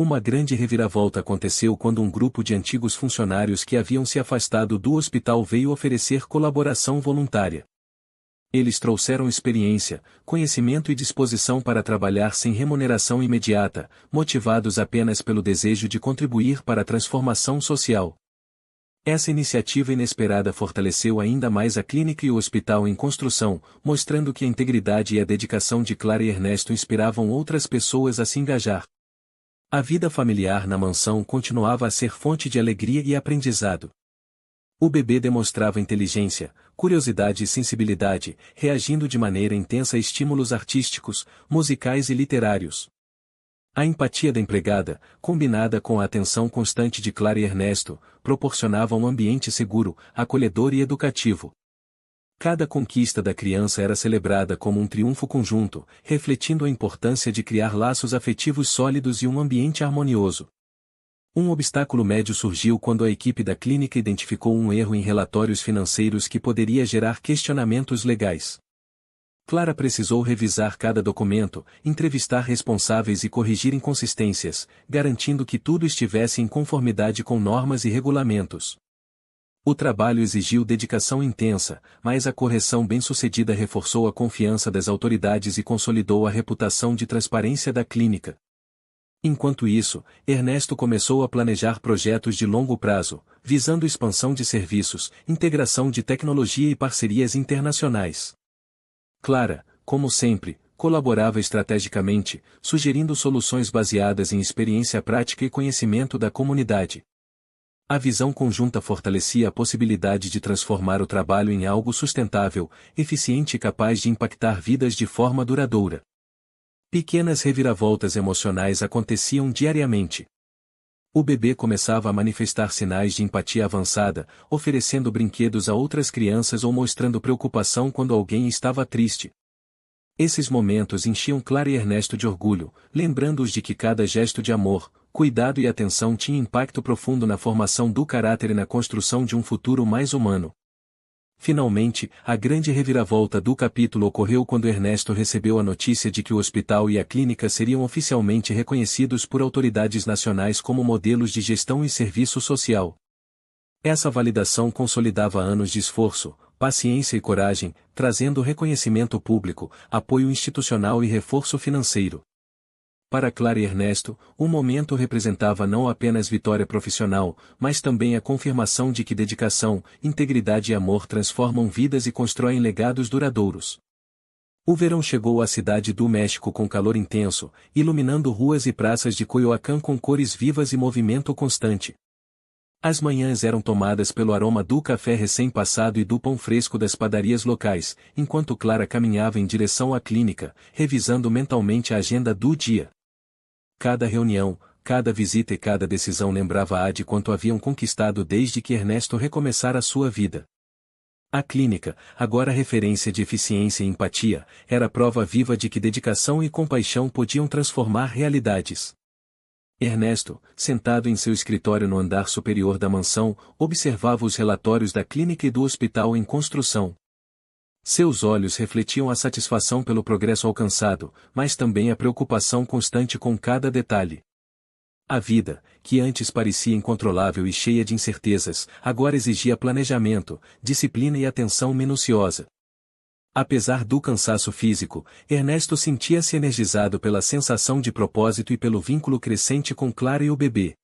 [SPEAKER 1] Uma grande reviravolta aconteceu quando um grupo de antigos funcionários que haviam se afastado do hospital veio oferecer colaboração voluntária. Eles trouxeram experiência, conhecimento e disposição para trabalhar sem remuneração imediata, motivados apenas pelo desejo de contribuir para a transformação social. Essa iniciativa inesperada fortaleceu ainda mais a clínica e o hospital em construção, mostrando que a integridade e a dedicação de Clara e Ernesto inspiravam outras pessoas a se engajar. A vida familiar na mansão continuava a ser fonte de alegria e aprendizado. O bebê demonstrava inteligência, curiosidade e sensibilidade, reagindo de maneira intensa a estímulos artísticos, musicais e literários. A empatia da empregada, combinada com a atenção constante de Clara e Ernesto, proporcionava um ambiente seguro, acolhedor e educativo. Cada conquista da criança era celebrada como um triunfo conjunto, refletindo a importância de criar laços afetivos sólidos e um ambiente harmonioso. Um obstáculo médio surgiu quando a equipe da clínica identificou um erro em relatórios financeiros que poderia gerar questionamentos legais. Clara precisou revisar cada documento, entrevistar responsáveis e corrigir inconsistências, garantindo que tudo estivesse em conformidade com normas e regulamentos. O trabalho exigiu dedicação intensa, mas a correção bem-sucedida reforçou a confiança das autoridades e consolidou a reputação de transparência da clínica. Enquanto isso, Ernesto começou a planejar projetos de longo prazo, visando expansão de serviços, integração de tecnologia e parcerias internacionais. Clara, como sempre, colaborava estrategicamente, sugerindo soluções baseadas em experiência prática e conhecimento da comunidade. A visão conjunta fortalecia a possibilidade de transformar o trabalho em algo sustentável, eficiente e capaz de impactar vidas de forma duradoura. Pequenas reviravoltas emocionais aconteciam diariamente. O bebê começava a manifestar sinais de empatia avançada, oferecendo brinquedos a outras crianças ou mostrando preocupação quando alguém estava triste. Esses momentos enchiam Clara e Ernesto de orgulho, lembrando-os de que cada gesto de amor, cuidado e atenção tinha impacto profundo na formação do caráter e na construção de um futuro mais humano. Finalmente, a grande reviravolta do capítulo ocorreu quando Ernesto recebeu a notícia de que o hospital e a clínica seriam oficialmente reconhecidos por autoridades nacionais como modelos de gestão e serviço social. Essa validação consolidava anos de esforço, paciência e coragem, trazendo reconhecimento público, apoio institucional e reforço financeiro. Para Clara e Ernesto, o momento representava não apenas vitória profissional, mas também a confirmação de que dedicação, integridade e amor transformam vidas e constroem legados duradouros. O verão chegou à cidade do México com calor intenso, iluminando ruas e praças de Coyoacán com cores vivas e movimento constante. As manhãs eram tomadas pelo aroma do café recém-passado e do pão fresco das padarias locais, enquanto Clara caminhava em direção à clínica, revisando mentalmente a agenda do dia. Cada reunião, cada visita e cada decisão lembrava-a de quanto haviam conquistado desde que Ernesto recomeçara sua vida. A clínica, agora referência de eficiência e empatia, era prova viva de que dedicação e compaixão podiam transformar realidades. Ernesto, sentado em seu escritório no andar superior da mansão, observava os relatórios da clínica e do hospital em construção. Seus olhos refletiam a satisfação pelo progresso alcançado, mas também a preocupação constante com cada detalhe. A vida, que antes parecia incontrolável e cheia de incertezas, agora exigia planejamento, disciplina e atenção minuciosa. Apesar do cansaço físico, Ernesto sentia-se energizado pela sensação de propósito e pelo vínculo crescente com Clara e o bebê.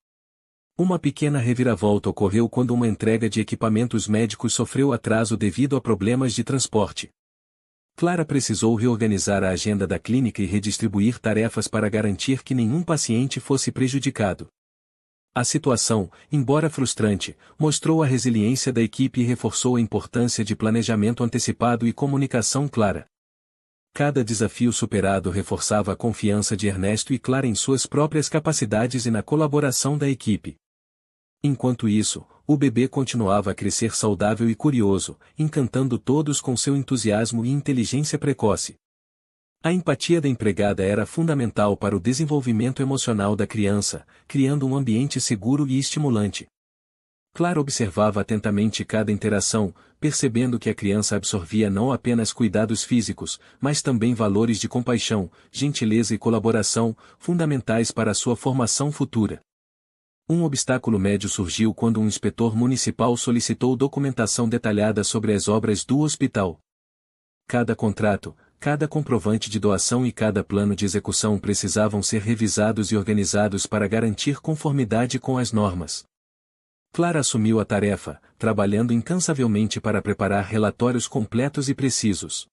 [SPEAKER 1] Uma pequena reviravolta ocorreu quando uma entrega de equipamentos médicos sofreu atraso devido a problemas de transporte. Clara precisou reorganizar a agenda da clínica e redistribuir tarefas para garantir que nenhum paciente fosse prejudicado. A situação, embora frustrante, mostrou a resiliência da equipe e reforçou a importância de planejamento antecipado e comunicação clara. Cada desafio superado reforçava a confiança de Ernesto e Clara em suas próprias capacidades e na colaboração da equipe. Enquanto isso, o bebê continuava a crescer saudável e curioso, encantando todos com seu entusiasmo e inteligência precoce. A empatia da empregada era fundamental para o desenvolvimento emocional da criança, criando um ambiente seguro e estimulante. Clara observava atentamente cada interação, percebendo que a criança absorvia não apenas cuidados físicos, mas também valores de compaixão, gentileza e colaboração, fundamentais para a sua formação futura. Um obstáculo médio surgiu quando um inspetor municipal solicitou documentação detalhada sobre as obras do hospital. Cada contrato, cada comprovante de doação e cada plano de execução precisavam ser revisados e organizados para garantir conformidade com as normas. Clara assumiu a tarefa, trabalhando incansavelmente para preparar relatórios completos e precisos.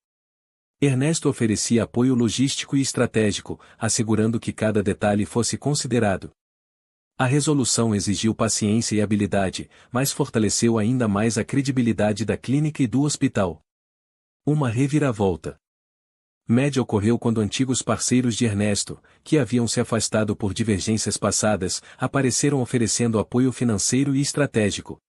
[SPEAKER 1] Ernesto oferecia apoio logístico e estratégico, assegurando que cada detalhe fosse considerado. A resolução exigiu paciência e habilidade, mas fortaleceu ainda mais a credibilidade da clínica e do hospital. Uma reviravolta média ocorreu quando antigos parceiros de Ernesto, que haviam se afastado por divergências passadas, apareceram oferecendo apoio financeiro e estratégico.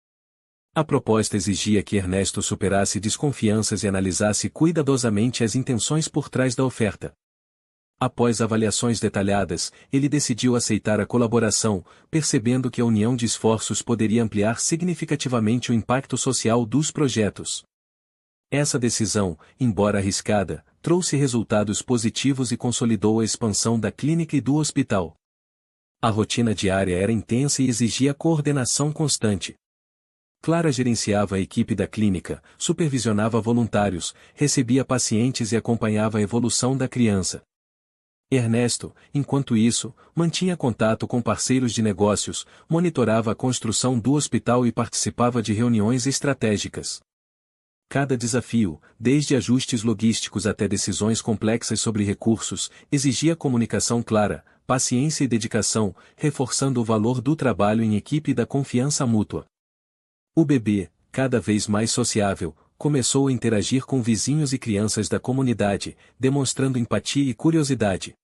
[SPEAKER 1] A proposta exigia que Ernesto superasse desconfianças e analisasse cuidadosamente as intenções por trás da oferta. Após avaliações detalhadas, ele decidiu aceitar a colaboração, percebendo que a união de esforços poderia ampliar significativamente o impacto social dos projetos. Essa decisão, embora arriscada, trouxe resultados positivos e consolidou a expansão da clínica e do hospital. A rotina diária era intensa e exigia coordenação constante. Clara gerenciava a equipe da clínica, supervisionava voluntários, recebia pacientes e acompanhava a evolução da criança. Ernesto, enquanto isso, mantinha contato com parceiros de negócios, monitorava a construção do hospital e participava de reuniões estratégicas. Cada desafio, desde ajustes logísticos até decisões complexas sobre recursos, exigia comunicação clara, paciência e dedicação, reforçando o valor do trabalho em equipe e da confiança mútua. O bebê, cada vez mais sociável, começou a interagir com vizinhos e crianças da comunidade, demonstrando empatia e curiosidade.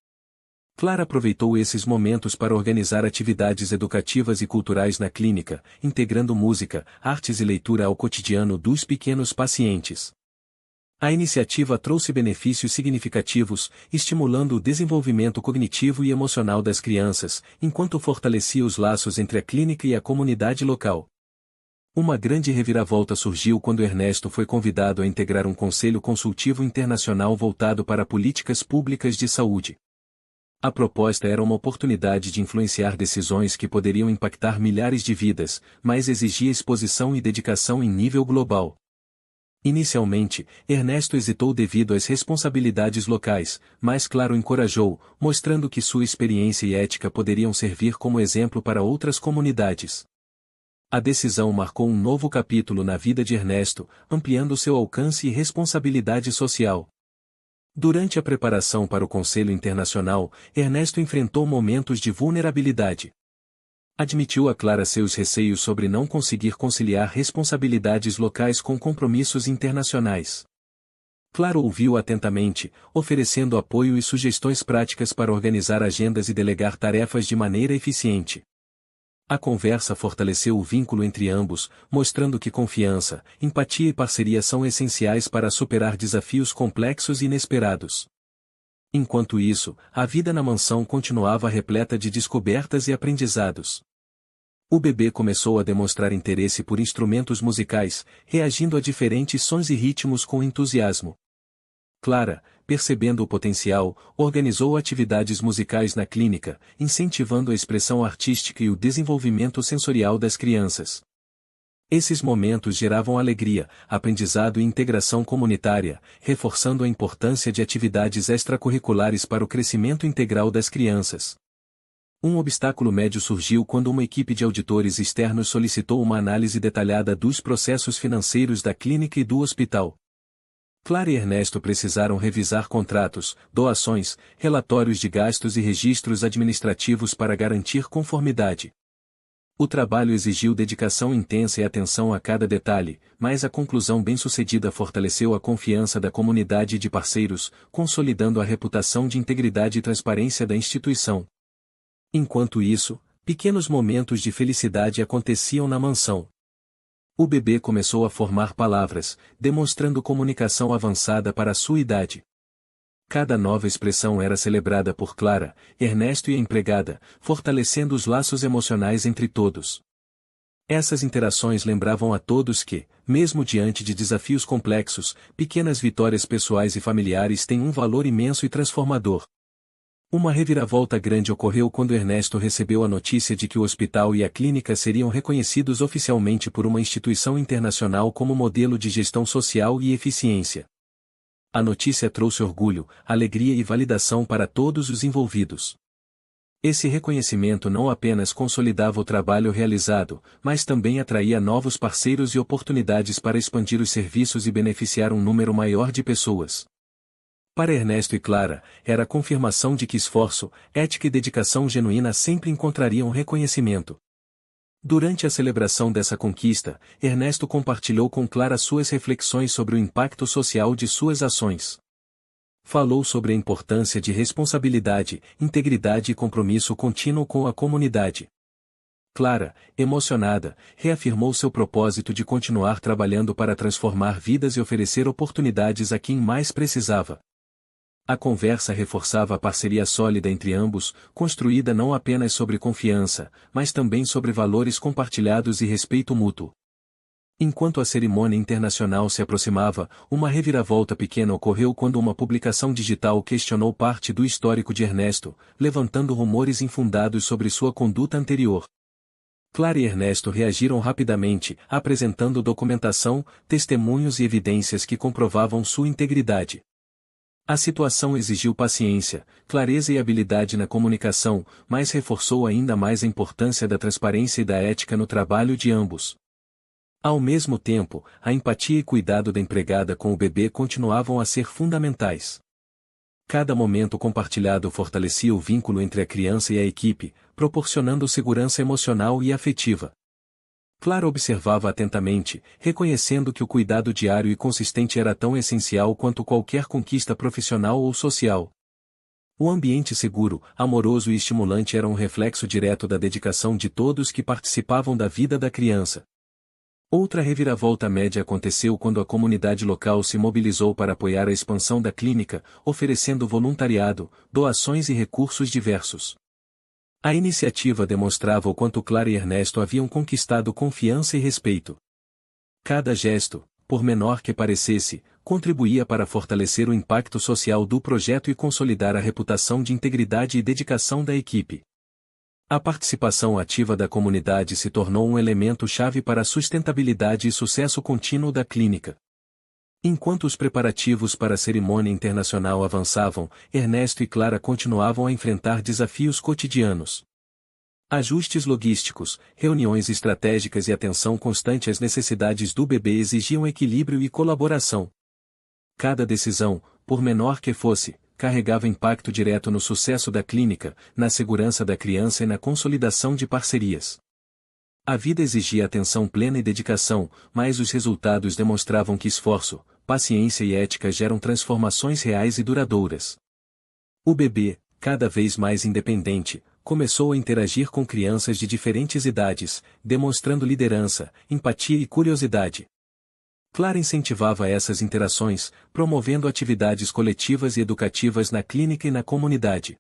[SPEAKER 1] Clara aproveitou esses momentos para organizar atividades educativas e culturais na clínica, integrando música, artes e leitura ao cotidiano dos pequenos pacientes. A iniciativa trouxe benefícios significativos, estimulando o desenvolvimento cognitivo e emocional das crianças, enquanto fortalecia os laços entre a clínica e a comunidade local. Uma grande reviravolta surgiu quando Ernesto foi convidado a integrar um conselho consultivo internacional voltado para políticas públicas de saúde. A proposta era uma oportunidade de influenciar decisões que poderiam impactar milhares de vidas, mas exigia exposição e dedicação em nível global. Inicialmente, Ernesto hesitou devido às responsabilidades locais, mas Clara o encorajou, mostrando que sua experiência e ética poderiam servir como exemplo para outras comunidades. A decisão marcou um novo capítulo na vida de Ernesto, ampliando seu alcance e responsabilidade social. Durante a preparação para o Conselho Internacional, Ernesto enfrentou momentos de vulnerabilidade. Admitiu a Clara seus receios sobre não conseguir conciliar responsabilidades locais com compromissos internacionais. Clara ouviu atentamente, oferecendo apoio e sugestões práticas para organizar agendas e delegar tarefas de maneira eficiente. A conversa fortaleceu o vínculo entre ambos, mostrando que confiança, empatia e parceria são essenciais para superar desafios complexos e inesperados. Enquanto isso, a vida na mansão continuava repleta de descobertas e aprendizados. O bebê começou a demonstrar interesse por instrumentos musicais, reagindo a diferentes sons e ritmos com entusiasmo. Clara, percebendo o potencial, organizou atividades musicais na clínica, incentivando a expressão artística e o desenvolvimento sensorial das crianças. Esses momentos geravam alegria, aprendizado e integração comunitária, reforçando a importância de atividades extracurriculares para o crescimento integral das crianças. Um obstáculo médio surgiu quando uma equipe de auditores externos solicitou uma análise detalhada dos processos financeiros da clínica e do hospital. Clara e Ernesto precisaram revisar contratos, doações, relatórios de gastos e registros administrativos para garantir conformidade. O trabalho exigiu dedicação intensa e atenção a cada detalhe, mas a conclusão bem-sucedida fortaleceu a confiança da comunidade e de parceiros, consolidando a reputação de integridade e transparência da instituição. Enquanto isso, pequenos momentos de felicidade aconteciam na mansão. O bebê começou a formar palavras, demonstrando comunicação avançada para a sua idade. Cada nova expressão era celebrada por Clara, Ernesto e a empregada, fortalecendo os laços emocionais entre todos. Essas interações lembravam a todos que, mesmo diante de desafios complexos, pequenas vitórias pessoais e familiares têm um valor imenso e transformador. Uma reviravolta grande ocorreu quando Ernesto recebeu a notícia de que o hospital e a clínica seriam reconhecidos oficialmente por uma instituição internacional como modelo de gestão social e eficiência. A notícia trouxe orgulho, alegria e validação para todos os envolvidos. Esse reconhecimento não apenas consolidava o trabalho realizado, mas também atraía novos parceiros e oportunidades para expandir os serviços e beneficiar um número maior de pessoas. Para Ernesto e Clara, era a confirmação de que esforço, ética e dedicação genuína sempre encontrariam reconhecimento. Durante a celebração dessa conquista, Ernesto compartilhou com Clara suas reflexões sobre o impacto social de suas ações. Falou sobre a importância de responsabilidade, integridade e compromisso contínuo com a comunidade. Clara, emocionada, reafirmou seu propósito de continuar trabalhando para transformar vidas e oferecer oportunidades a quem mais precisava. A conversa reforçava a parceria sólida entre ambos, construída não apenas sobre confiança, mas também sobre valores compartilhados e respeito mútuo. Enquanto a cerimônia internacional se aproximava, uma reviravolta pequena ocorreu quando uma publicação digital questionou parte do histórico de Ernesto, levantando rumores infundados sobre sua conduta anterior. Clara e Ernesto reagiram rapidamente, apresentando documentação, testemunhos e evidências que comprovavam sua integridade. A situação exigiu paciência, clareza e habilidade na comunicação, mas reforçou ainda mais a importância da transparência e da ética no trabalho de ambos. Ao mesmo tempo, a empatia e cuidado da empregada com o bebê continuavam a ser fundamentais. Cada momento compartilhado fortalecia o vínculo entre a criança e a equipe, proporcionando segurança emocional e afetiva. Clara observava atentamente, reconhecendo que o cuidado diário e consistente era tão essencial quanto qualquer conquista profissional ou social. O ambiente seguro, amoroso e estimulante era um reflexo direto da dedicação de todos que participavam da vida da criança. Outra reviravolta média aconteceu quando a comunidade local se mobilizou para apoiar a expansão da clínica, oferecendo voluntariado, doações e recursos diversos. A iniciativa demonstrava o quanto Clara e Ernesto haviam conquistado confiança e respeito. Cada gesto, por menor que parecesse, contribuía para fortalecer o impacto social do projeto e consolidar a reputação de integridade e dedicação da equipe. A participação ativa da comunidade se tornou um elemento-chave para a sustentabilidade e sucesso contínuo da clínica. Enquanto os preparativos para a cerimônia internacional avançavam, Ernesto e Clara continuavam a enfrentar desafios cotidianos. Ajustes logísticos, reuniões estratégicas e atenção constante às necessidades do bebê exigiam equilíbrio e colaboração. Cada decisão, por menor que fosse, carregava impacto direto no sucesso da clínica, na segurança da criança e na consolidação de parcerias. A vida exigia atenção plena e dedicação, mas os resultados demonstravam que esforço, paciência e ética geram transformações reais e duradouras. O bebê, cada vez mais independente, começou a interagir com crianças de diferentes idades, demonstrando liderança, empatia e curiosidade. Clara incentivava essas interações, promovendo atividades coletivas e educativas na clínica e na comunidade.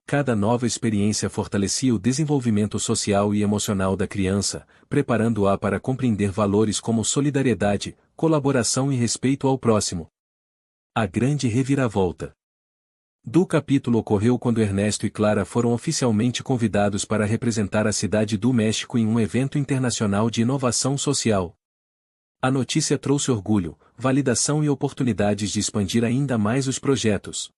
[SPEAKER 1] Cada nova experiência fortalecia o desenvolvimento social e emocional da criança, preparando-a para compreender valores como solidariedade, colaboração e respeito ao próximo. A grande reviravolta do capítulo ocorreu quando Ernesto e Clara foram oficialmente convidados para representar a cidade do México em um evento internacional de inovação social. A notícia trouxe orgulho, validação e oportunidades de expandir ainda mais os projetos.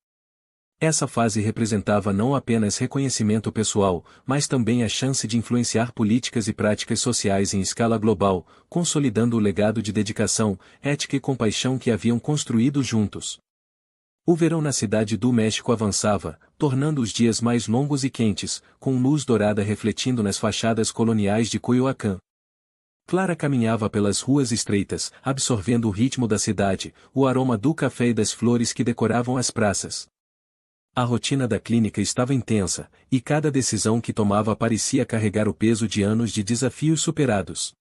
[SPEAKER 1] Essa fase representava não apenas reconhecimento pessoal, mas também a chance de influenciar políticas e práticas sociais em escala global, consolidando o legado de dedicação, ética e compaixão que haviam construído juntos. O verão na cidade do México avançava, tornando os dias mais longos e quentes, com luz dourada refletindo nas fachadas coloniais de Coyoacán. Clara caminhava pelas ruas estreitas, absorvendo o ritmo da cidade, o aroma do café e das flores que decoravam as praças. A rotina da clínica estava intensa, e cada decisão que tomava parecia carregar o peso de anos de desafios superados.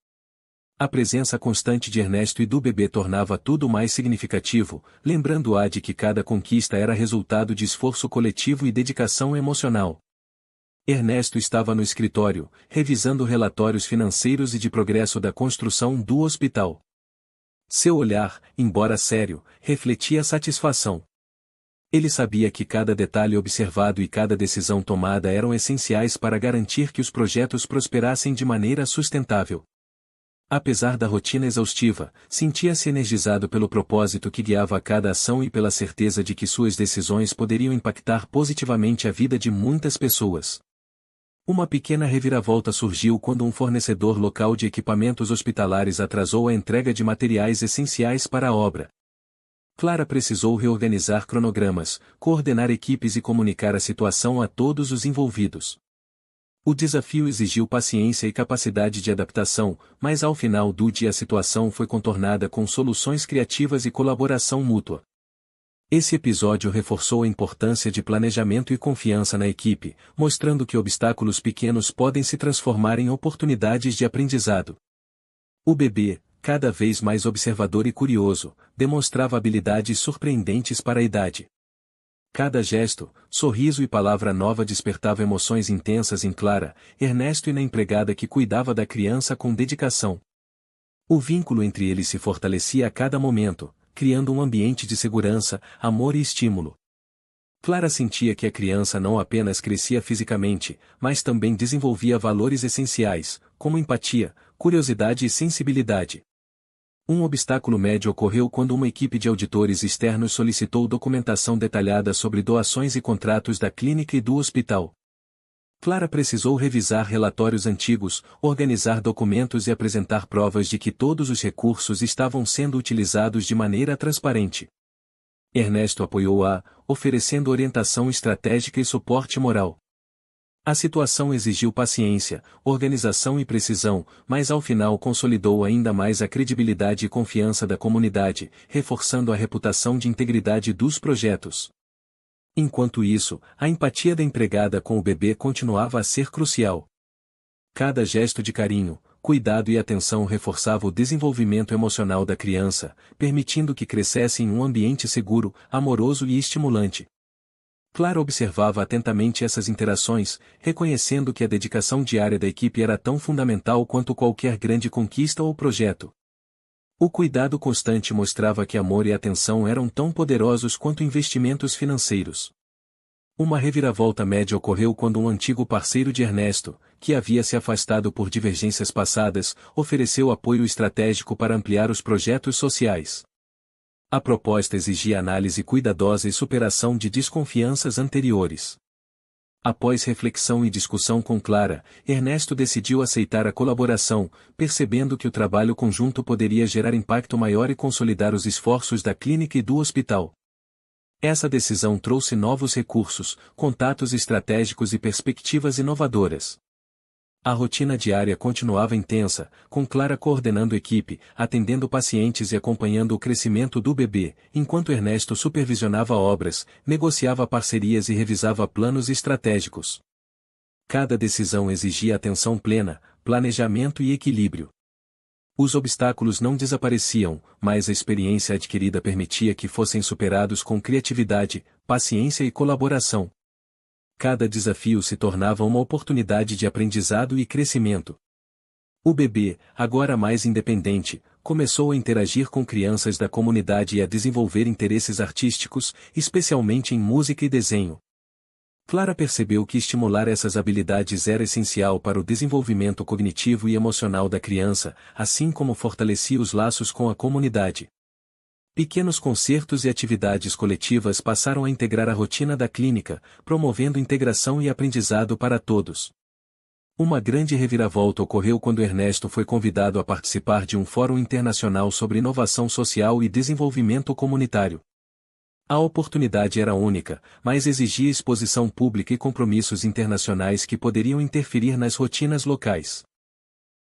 [SPEAKER 1] A presença constante de Ernesto e do bebê tornava tudo mais significativo, lembrando-a de que cada conquista era resultado de esforço coletivo e dedicação emocional. Ernesto estava no escritório, revisando relatórios financeiros e de progresso da construção do hospital. Seu olhar, embora sério, refletia satisfação. Ele sabia que cada detalhe observado e cada decisão tomada eram essenciais para garantir que os projetos prosperassem de maneira sustentável. Apesar da rotina exaustiva, sentia-se energizado pelo propósito que guiava a cada ação e pela certeza de que suas decisões poderiam impactar positivamente a vida de muitas pessoas. Uma pequena reviravolta surgiu quando um fornecedor local de equipamentos hospitalares atrasou a entrega de materiais essenciais para a obra. Clara precisou reorganizar cronogramas, coordenar equipes e comunicar a situação a todos os envolvidos. O desafio exigiu paciência e capacidade de adaptação, mas ao final do dia a situação foi contornada com soluções criativas e colaboração mútua. Esse episódio reforçou a importância de planejamento e confiança na equipe, mostrando que obstáculos pequenos podem se transformar em oportunidades de aprendizado. O bebê, cada vez mais observador e curioso, demonstrava habilidades surpreendentes para a idade. Cada gesto, sorriso e palavra nova despertava emoções intensas em Clara, Ernesto e na empregada que cuidava da criança com dedicação. O vínculo entre eles se fortalecia a cada momento, criando um ambiente de segurança, amor e estímulo. Clara sentia que a criança não apenas crescia fisicamente, mas também desenvolvia valores essenciais, como empatia, curiosidade e sensibilidade. Um obstáculo médio ocorreu quando uma equipe de auditores externos solicitou documentação detalhada sobre doações e contratos da clínica e do hospital. Clara precisou revisar relatórios antigos, organizar documentos e apresentar provas de que todos os recursos estavam sendo utilizados de maneira transparente. Ernesto apoiou-a, oferecendo orientação estratégica e suporte moral. A situação exigiu paciência, organização e precisão, mas ao final consolidou ainda mais a credibilidade e confiança da comunidade, reforçando a reputação de integridade dos projetos. Enquanto isso, a empatia da empregada com o bebê continuava a ser crucial. Cada gesto de carinho, cuidado e atenção reforçava o desenvolvimento emocional da criança, permitindo que crescesse em um ambiente seguro, amoroso e estimulante. Clara observava atentamente essas interações, reconhecendo que a dedicação diária da equipe era tão fundamental quanto qualquer grande conquista ou projeto. O cuidado constante mostrava que amor e atenção eram tão poderosos quanto investimentos financeiros. Uma reviravolta média ocorreu quando um antigo parceiro de Ernesto, que havia se afastado por divergências passadas, ofereceu apoio estratégico para ampliar os projetos sociais. A proposta exigia análise cuidadosa e superação de desconfianças anteriores. Após reflexão e discussão com Clara, Ernesto decidiu aceitar a colaboração, percebendo que o trabalho conjunto poderia gerar impacto maior e consolidar os esforços da clínica e do hospital. Essa decisão trouxe novos recursos, contatos estratégicos e perspectivas inovadoras. A rotina diária continuava intensa, com Clara coordenando equipe, atendendo pacientes e acompanhando o crescimento do bebê, enquanto Ernesto supervisionava obras, negociava parcerias e revisava planos estratégicos. Cada decisão exigia atenção plena, planejamento e equilíbrio. Os obstáculos não desapareciam, mas a experiência adquirida permitia que fossem superados com criatividade, paciência e colaboração. Cada desafio se tornava uma oportunidade de aprendizado e crescimento. O bebê, agora mais independente, começou a interagir com crianças da comunidade e a desenvolver interesses artísticos, especialmente em música e desenho. Clara percebeu que estimular essas habilidades era essencial para o desenvolvimento cognitivo e emocional da criança, assim como fortalecia os laços com a comunidade. Pequenos concertos e atividades coletivas passaram a integrar a rotina da clínica, promovendo integração e aprendizado para todos. Uma grande reviravolta ocorreu quando Ernesto foi convidado a participar de um fórum internacional sobre inovação social e desenvolvimento comunitário. A oportunidade era única, mas exigia exposição pública e compromissos internacionais que poderiam interferir nas rotinas locais.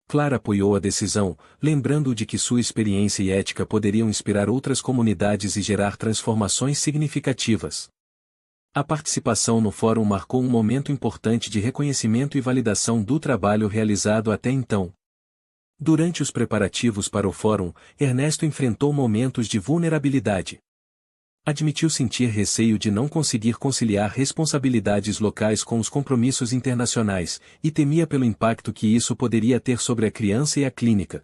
[SPEAKER 1] Clara apoiou a decisão, lembrando de que sua experiência e ética poderiam inspirar outras comunidades e gerar transformações significativas. A participação no fórum marcou um momento importante de reconhecimento e validação do trabalho realizado até então. Durante os preparativos para o fórum, Ernesto enfrentou momentos de vulnerabilidade. Admitiu sentir receio de não conseguir conciliar responsabilidades locais com os compromissos internacionais, e temia pelo impacto que isso poderia ter sobre a criança e a clínica.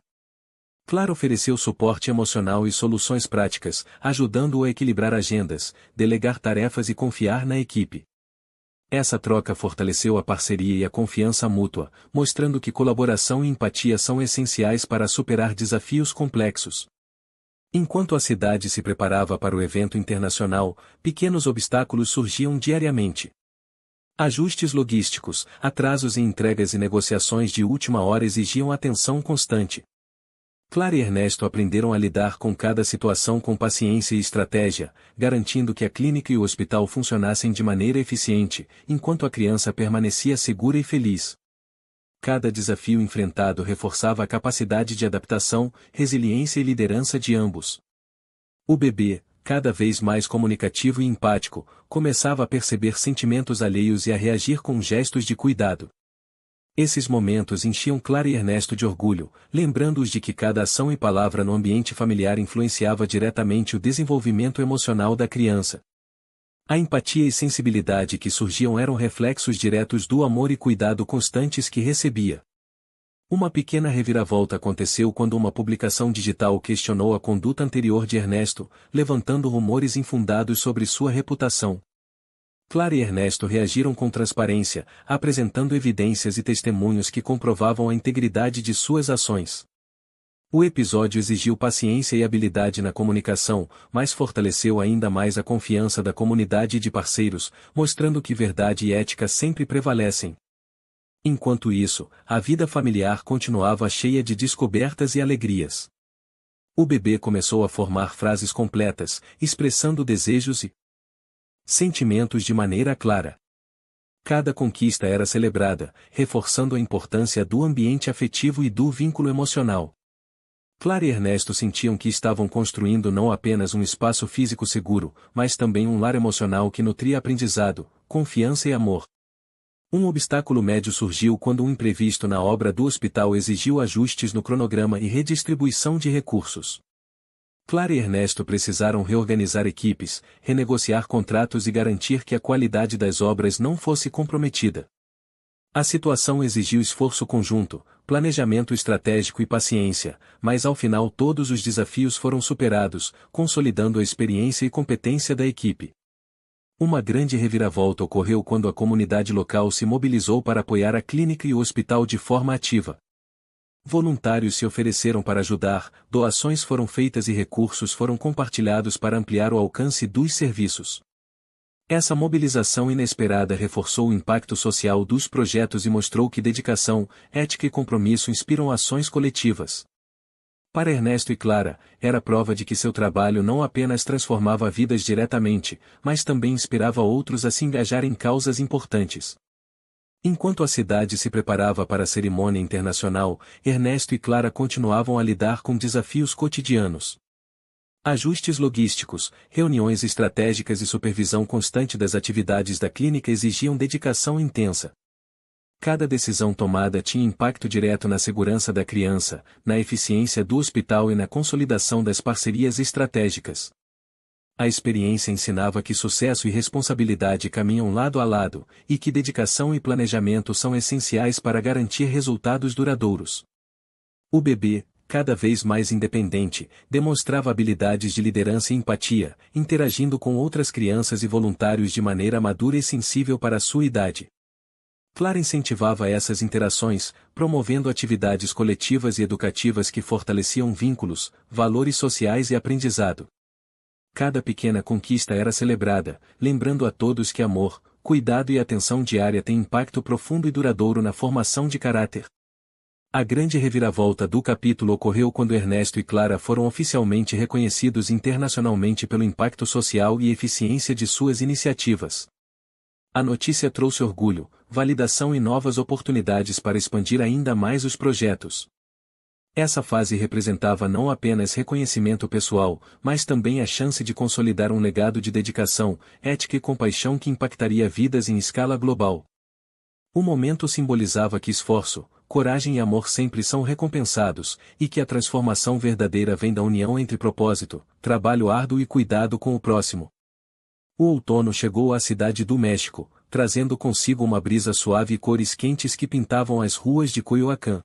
[SPEAKER 1] Clara ofereceu suporte emocional e soluções práticas, ajudando-o a equilibrar agendas, delegar tarefas e confiar na equipe. Essa troca fortaleceu a parceria e a confiança mútua, mostrando que colaboração e empatia são essenciais para superar desafios complexos. Enquanto a cidade se preparava para o evento internacional, pequenos obstáculos surgiam diariamente. Ajustes logísticos, atrasos em entregas e negociações de última hora exigiam atenção constante. Clara e Ernesto aprenderam a lidar com cada situação com paciência e estratégia, garantindo que a clínica e o hospital funcionassem de maneira eficiente, enquanto a criança permanecia segura e feliz. Cada desafio enfrentado reforçava a capacidade de adaptação, resiliência e liderança de ambos. O bebê, cada vez mais comunicativo e empático, começava a perceber sentimentos alheios e a reagir com gestos de cuidado. Esses momentos enchiam Clara e Ernesto de orgulho, lembrando-os de que cada ação e palavra no ambiente familiar influenciava diretamente o desenvolvimento emocional da criança. A empatia e sensibilidade que surgiam eram reflexos diretos do amor e cuidado constantes que recebia. Uma pequena reviravolta aconteceu quando uma publicação digital questionou a conduta anterior de Ernesto, levantando rumores infundados sobre sua reputação. Clara e Ernesto reagiram com transparência, apresentando evidências e testemunhos que comprovavam a integridade de suas ações. O episódio exigiu paciência e habilidade na comunicação, mas fortaleceu ainda mais a confiança da comunidade e de parceiros, mostrando que verdade e ética sempre prevalecem. Enquanto isso, a vida familiar continuava cheia de descobertas e alegrias. O bebê começou a formar frases completas, expressando desejos e sentimentos de maneira clara. Cada conquista era celebrada, reforçando a importância do ambiente afetivo e do vínculo emocional. Clara e Ernesto sentiam que estavam construindo não apenas um espaço físico seguro, mas também um lar emocional que nutria aprendizado, confiança e amor. Um obstáculo médio surgiu quando um imprevisto na obra do hospital exigiu ajustes no cronograma e redistribuição de recursos. Clara e Ernesto precisaram reorganizar equipes, renegociar contratos e garantir que a qualidade das obras não fosse comprometida. A situação exigiu esforço conjunto, planejamento estratégico e paciência, mas ao final todos os desafios foram superados, consolidando a experiência e competência da equipe. Uma grande reviravolta ocorreu quando a comunidade local se mobilizou para apoiar a clínica e o hospital de forma ativa. Voluntários se ofereceram para ajudar, doações foram feitas e recursos foram compartilhados para ampliar o alcance dos serviços. Essa mobilização inesperada reforçou o impacto social dos projetos e mostrou que dedicação, ética e compromisso inspiram ações coletivas. Para Ernesto e Clara, era prova de que seu trabalho não apenas transformava vidas diretamente, mas também inspirava outros a se engajarem em causas importantes. Enquanto a cidade se preparava para a cerimônia internacional, Ernesto e Clara continuavam a lidar com desafios cotidianos. Ajustes logísticos, reuniões estratégicas e supervisão constante das atividades da clínica exigiam dedicação intensa. Cada decisão tomada tinha impacto direto na segurança da criança, na eficiência do hospital e na consolidação das parcerias estratégicas. A experiência ensinava que sucesso e responsabilidade caminham lado a lado, e que dedicação e planejamento são essenciais para garantir resultados duradouros. O bebê, cada vez mais independente, demonstrava habilidades de liderança e empatia, interagindo com outras crianças e voluntários de maneira madura e sensível para a sua idade. Clara incentivava essas interações, promovendo atividades coletivas e educativas que fortaleciam vínculos, valores sociais e aprendizado. Cada pequena conquista era celebrada, lembrando a todos que amor, cuidado e atenção diária têm impacto profundo e duradouro na formação de caráter. A grande reviravolta do capítulo ocorreu quando Ernesto e Clara foram oficialmente reconhecidos internacionalmente pelo impacto social e eficiência de suas iniciativas. A notícia trouxe orgulho, validação e novas oportunidades para expandir ainda mais os projetos. Essa fase representava não apenas reconhecimento pessoal, mas também a chance de consolidar um legado de dedicação, ética e compaixão que impactaria vidas em escala global. O momento simbolizava que esforço, coragem e amor sempre são recompensados, e que a transformação verdadeira vem da união entre propósito, trabalho árduo e cuidado com o próximo. O outono chegou à cidade do México, trazendo consigo uma brisa suave e cores quentes que pintavam as ruas de Coyoacán.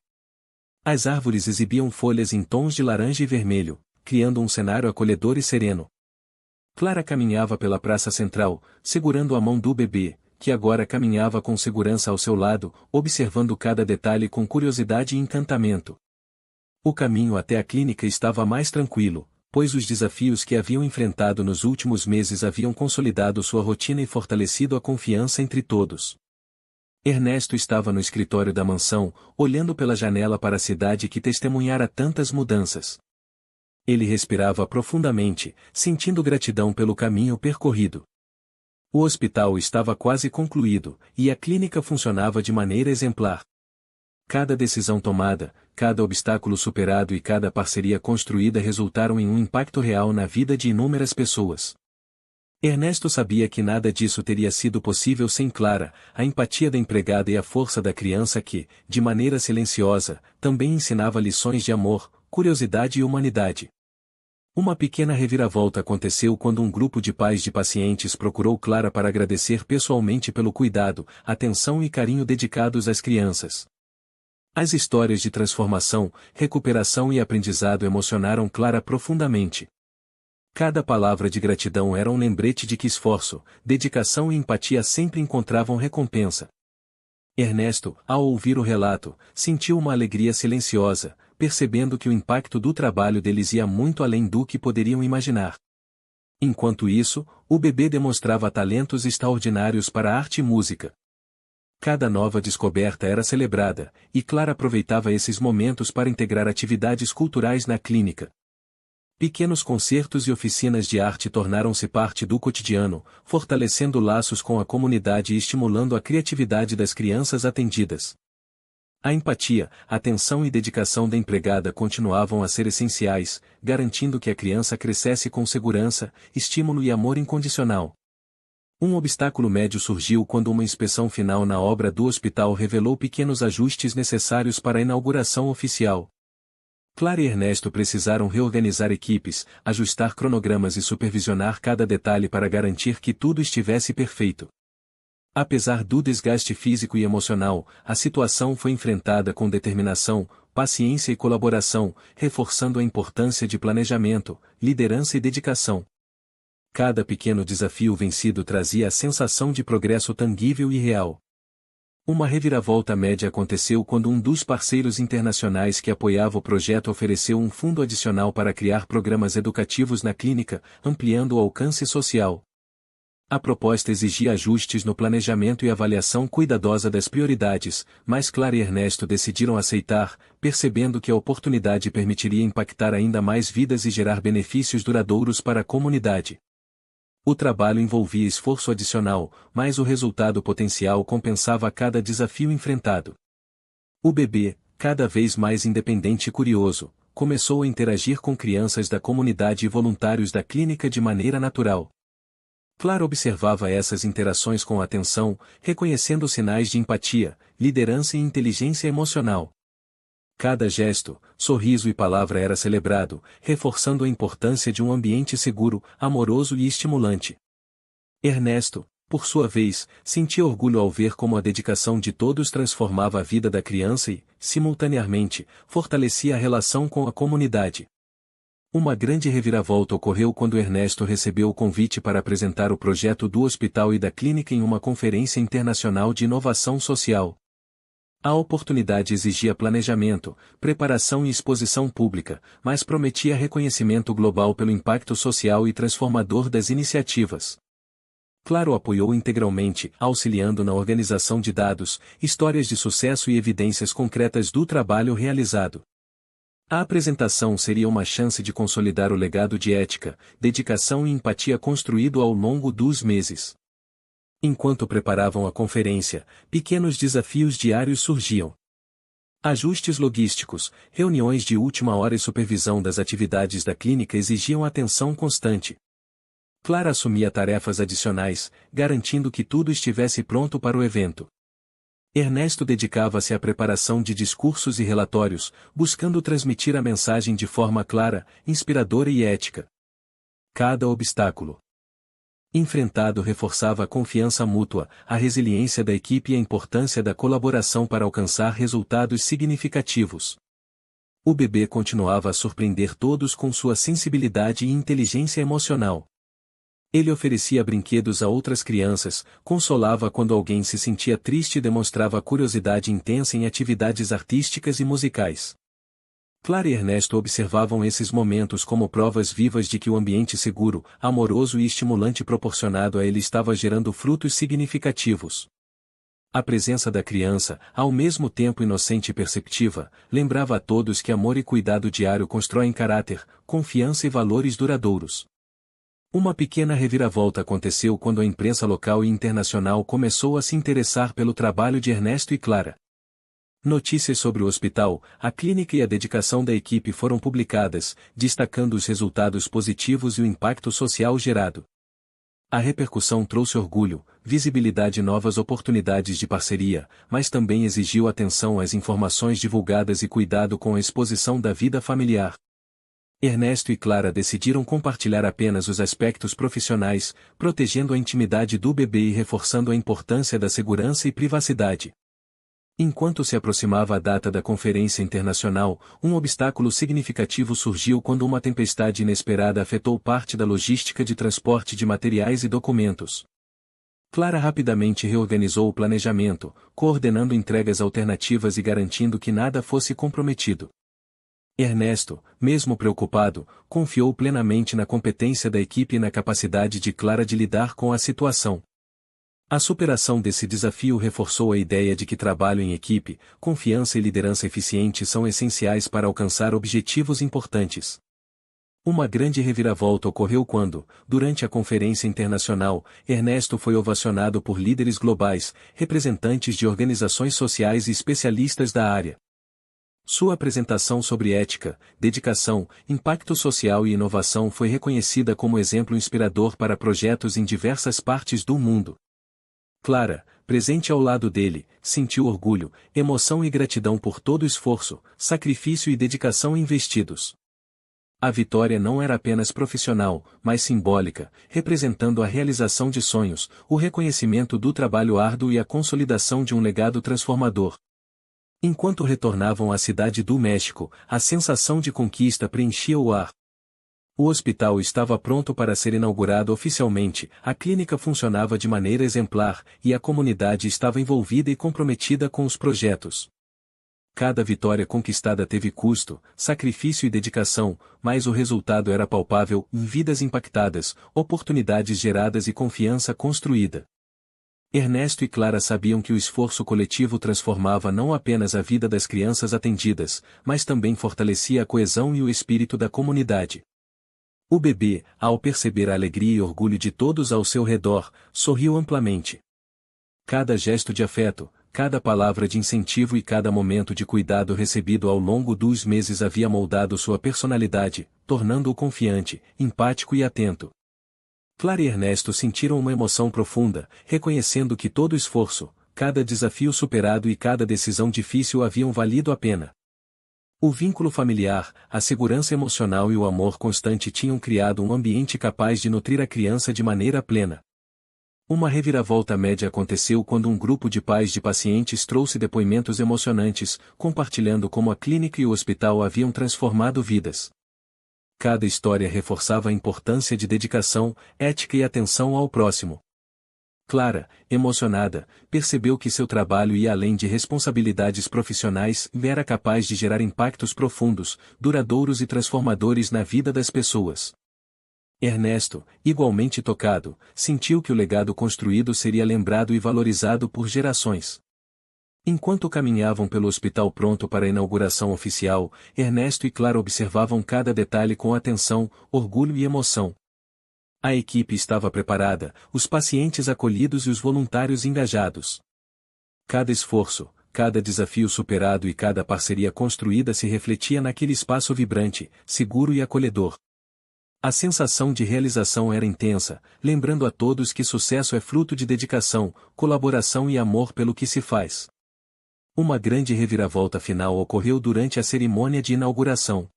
[SPEAKER 1] As árvores exibiam folhas em tons de laranja e vermelho, criando um cenário acolhedor e sereno. Clara caminhava pela praça central, segurando a mão do bebê, que agora caminhava com segurança ao seu lado, observando cada detalhe com curiosidade e encantamento. O caminho até a clínica estava mais tranquilo, pois os desafios que haviam enfrentado nos últimos meses haviam consolidado sua rotina e fortalecido a confiança entre todos. Ernesto estava no escritório da mansão, olhando pela janela para a cidade que testemunhara tantas mudanças. Ele respirava profundamente, sentindo gratidão pelo caminho percorrido. O hospital estava quase concluído, e a clínica funcionava de maneira exemplar. Cada decisão tomada, cada obstáculo superado e cada parceria construída resultaram em um impacto real na vida de inúmeras pessoas. Ernesto sabia que nada disso teria sido possível sem Clara, a empatia da empregada e a força da criança que, de maneira silenciosa, também ensinava lições de amor, curiosidade e humanidade. Uma pequena reviravolta aconteceu quando um grupo de pais de pacientes procurou Clara para agradecer pessoalmente pelo cuidado, atenção e carinho dedicados às crianças. As histórias de transformação, recuperação e aprendizado emocionaram Clara profundamente. Cada palavra de gratidão era um lembrete de que esforço, dedicação e empatia sempre encontravam recompensa. Ernesto, ao ouvir o relato, sentiu uma alegria silenciosa, percebendo que o impacto do trabalho deles ia muito além do que poderiam imaginar. Enquanto isso, o bebê demonstrava talentos extraordinários para arte e música. Cada nova descoberta era celebrada, e Clara aproveitava esses momentos para integrar atividades culturais na clínica. Pequenos concertos e oficinas de arte tornaram-se parte do cotidiano, fortalecendo laços com a comunidade e estimulando a criatividade das crianças atendidas. A empatia, atenção e dedicação da empregada continuavam a ser essenciais, garantindo que a criança crescesse com segurança, estímulo e amor incondicional. Um obstáculo médio surgiu quando uma inspeção final na obra do hospital revelou pequenos ajustes necessários para a inauguração oficial. Clara e Ernesto precisaram reorganizar equipes, ajustar cronogramas e supervisionar cada detalhe para garantir que tudo estivesse perfeito. Apesar do desgaste físico e emocional, a situação foi enfrentada com determinação, paciência e colaboração, reforçando a importância de planejamento, liderança e dedicação. Cada pequeno desafio vencido trazia a sensação de progresso tangível e real. Uma reviravolta média aconteceu quando um dos parceiros internacionais que apoiava o projeto ofereceu um fundo adicional para criar programas educativos na clínica, ampliando o alcance social. A proposta exigia ajustes no planejamento e avaliação cuidadosa das prioridades, mas Clara e Ernesto decidiram aceitar, percebendo que a oportunidade permitiria impactar ainda mais vidas e gerar benefícios duradouros para a comunidade. O trabalho envolvia esforço adicional, mas o resultado potencial compensava cada desafio enfrentado. O bebê, cada vez mais independente e curioso, começou a interagir com crianças da comunidade e voluntários da clínica de maneira natural. Clara observava essas interações com atenção, reconhecendo sinais de empatia, liderança e inteligência emocional. Cada gesto, sorriso e palavra era celebrado, reforçando a importância de um ambiente seguro, amoroso e estimulante. Ernesto, por sua vez, sentia orgulho ao ver como a dedicação de todos transformava a vida da criança e, simultaneamente, fortalecia a relação com a comunidade. Uma grande reviravolta ocorreu quando Ernesto recebeu o convite para apresentar o projeto do hospital e da clínica em uma conferência internacional de inovação social. A oportunidade exigia planejamento, preparação e exposição pública, mas prometia reconhecimento global pelo impacto social e transformador das iniciativas. Claro apoiou integralmente, auxiliando na organização de dados, histórias de sucesso e evidências concretas do trabalho realizado. A apresentação seria uma chance de consolidar o legado de ética, dedicação e empatia construído ao longo dos meses. Enquanto preparavam a conferência, pequenos desafios diários surgiam. Ajustes logísticos, reuniões de última hora e supervisão das atividades da clínica exigiam atenção constante. Clara assumia tarefas adicionais, garantindo que tudo estivesse pronto para o evento. Ernesto dedicava-se à preparação de discursos e relatórios, buscando transmitir a mensagem de forma clara, inspiradora e ética. Cada obstáculo enfrentado reforçava a confiança mútua, a resiliência da equipe e a importância da colaboração para alcançar resultados significativos. O bebê continuava a surpreender todos com sua sensibilidade e inteligência emocional. Ele oferecia brinquedos a outras crianças, consolava quando alguém se sentia triste e demonstrava curiosidade intensa em atividades artísticas e musicais. Clara e Ernesto observavam esses momentos como provas vivas de que o ambiente seguro, amoroso e estimulante proporcionado a ele estava gerando frutos significativos. A presença da criança, ao mesmo tempo inocente e perceptiva, lembrava a todos que amor e cuidado diário constroem caráter, confiança e valores duradouros. Uma pequena reviravolta aconteceu quando a imprensa local e internacional começou a se interessar pelo trabalho de Ernesto e Clara. Notícias sobre o hospital, a clínica e a dedicação da equipe foram publicadas, destacando os resultados positivos e o impacto social gerado. A repercussão trouxe orgulho, visibilidade e novas oportunidades de parceria, mas também exigiu atenção às informações divulgadas e cuidado com a exposição da vida familiar. Ernesto e Clara decidiram compartilhar apenas os aspectos profissionais, protegendo a intimidade do bebê e reforçando a importância da segurança e privacidade. Enquanto se aproximava a data da conferência internacional, um obstáculo significativo surgiu quando uma tempestade inesperada afetou parte da logística de transporte de materiais e documentos. Clara rapidamente reorganizou o planejamento, coordenando entregas alternativas e garantindo que nada fosse comprometido. Ernesto, mesmo preocupado, confiou plenamente na competência da equipe e na capacidade de Clara de lidar com a situação. A superação desse desafio reforçou a ideia de que trabalho em equipe, confiança e liderança eficiente são essenciais para alcançar objetivos importantes. Uma grande reviravolta ocorreu quando, durante a conferência internacional, Ernesto foi ovacionado por líderes globais, representantes de organizações sociais e especialistas da área. Sua apresentação sobre ética, dedicação, impacto social e inovação foi reconhecida como exemplo inspirador para projetos em diversas partes do mundo. Clara, presente ao lado dele, sentiu orgulho, emoção e gratidão por todo o esforço, sacrifício e dedicação investidos. A vitória não era apenas profissional, mas simbólica, representando a realização de sonhos, o reconhecimento do trabalho árduo e a consolidação de um legado transformador. Enquanto retornavam à cidade do México, a sensação de conquista preenchia o ar. O hospital estava pronto para ser inaugurado oficialmente, a clínica funcionava de maneira exemplar, e a comunidade estava envolvida e comprometida com os projetos. Cada vitória conquistada teve custo, sacrifício e dedicação, mas o resultado era palpável: vidas impactadas, oportunidades geradas e confiança construída. Ernesto e Clara sabiam que o esforço coletivo transformava não apenas a vida das crianças atendidas, mas também fortalecia a coesão e o espírito da comunidade. O bebê, ao perceber a alegria e orgulho de todos ao seu redor, sorriu amplamente. Cada gesto de afeto, cada palavra de incentivo e cada momento de cuidado recebido ao longo dos meses havia moldado sua personalidade, tornando-o confiante, empático e atento. Clara e Ernesto sentiram uma emoção profunda, reconhecendo que todo esforço, cada desafio superado e cada decisão difícil haviam valido a pena. O vínculo familiar, a segurança emocional e o amor constante tinham criado um ambiente capaz de nutrir a criança de maneira plena. Uma reviravolta média aconteceu quando um grupo de pais de pacientes trouxe depoimentos emocionantes, compartilhando como a clínica e o hospital haviam transformado vidas. Cada história reforçava a importância de dedicação, ética e atenção ao próximo. Clara, emocionada, percebeu que seu trabalho ia além de responsabilidades profissionais e era capaz de gerar impactos profundos, duradouros e transformadores na vida das pessoas. Ernesto, igualmente tocado, sentiu que o legado construído seria lembrado e valorizado por gerações. Enquanto caminhavam pelo hospital pronto para a inauguração oficial, Ernesto e Clara observavam cada detalhe com atenção, orgulho e emoção. A equipe estava preparada, os pacientes acolhidos e os voluntários engajados. Cada esforço, cada desafio superado e cada parceria construída se refletia naquele espaço vibrante, seguro e acolhedor. A sensação de realização era intensa, lembrando a todos que sucesso é fruto de dedicação, colaboração e amor pelo que se faz. Uma grande reviravolta final ocorreu durante a cerimônia de inauguração.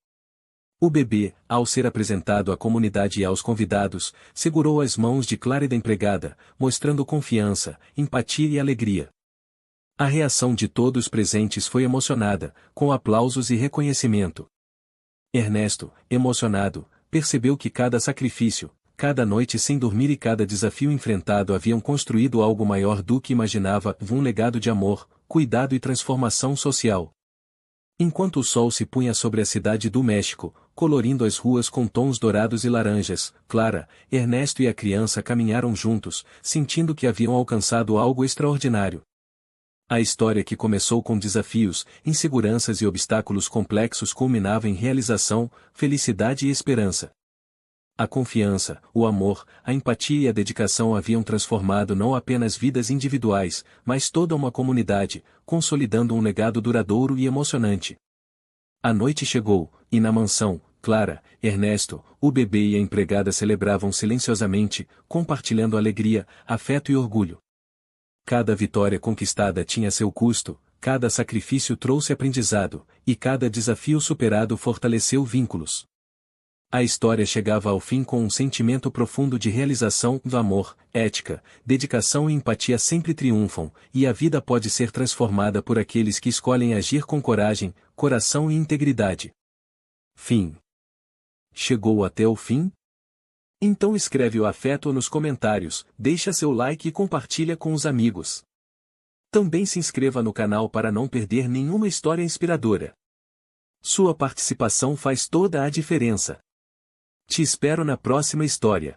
[SPEAKER 1] O bebê, ao ser apresentado à comunidade e aos convidados, segurou as mãos de Clara e da empregada, mostrando confiança, empatia e alegria. A reação de todos presentes foi emocionada, com aplausos e reconhecimento. Ernesto, emocionado, percebeu que cada sacrifício, cada noite sem dormir e cada desafio enfrentado haviam construído algo maior do que imaginava: um legado de amor, cuidado e transformação social. Enquanto o sol se punha sobre a cidade do México, colorindo as ruas com tons dourados e laranjas, Clara, Ernesto e a criança caminharam juntos, sentindo que haviam alcançado algo extraordinário. A história que começou com desafios, inseguranças e obstáculos complexos culminava em realização, felicidade e esperança. A confiança, o amor, a empatia e a dedicação haviam transformado não apenas vidas individuais, mas toda uma comunidade, consolidando um legado duradouro e emocionante. A noite chegou, e na mansão, Clara, Ernesto, o bebê e a empregada celebravam silenciosamente, compartilhando alegria, afeto e orgulho. Cada vitória conquistada tinha seu custo, cada sacrifício trouxe aprendizado, e cada desafio superado fortaleceu vínculos. A história chegava ao fim com um sentimento profundo de realização, do amor, ética, dedicação e empatia sempre triunfam, e a vida pode ser transformada por aqueles que escolhem agir com coragem, coração e integridade. Fim. Chegou até o fim? Então escreve o afeto nos comentários, deixa seu like e compartilha com os amigos. Também se inscreva no canal para não perder nenhuma história inspiradora. Sua participação faz toda a diferença. Te espero na próxima história.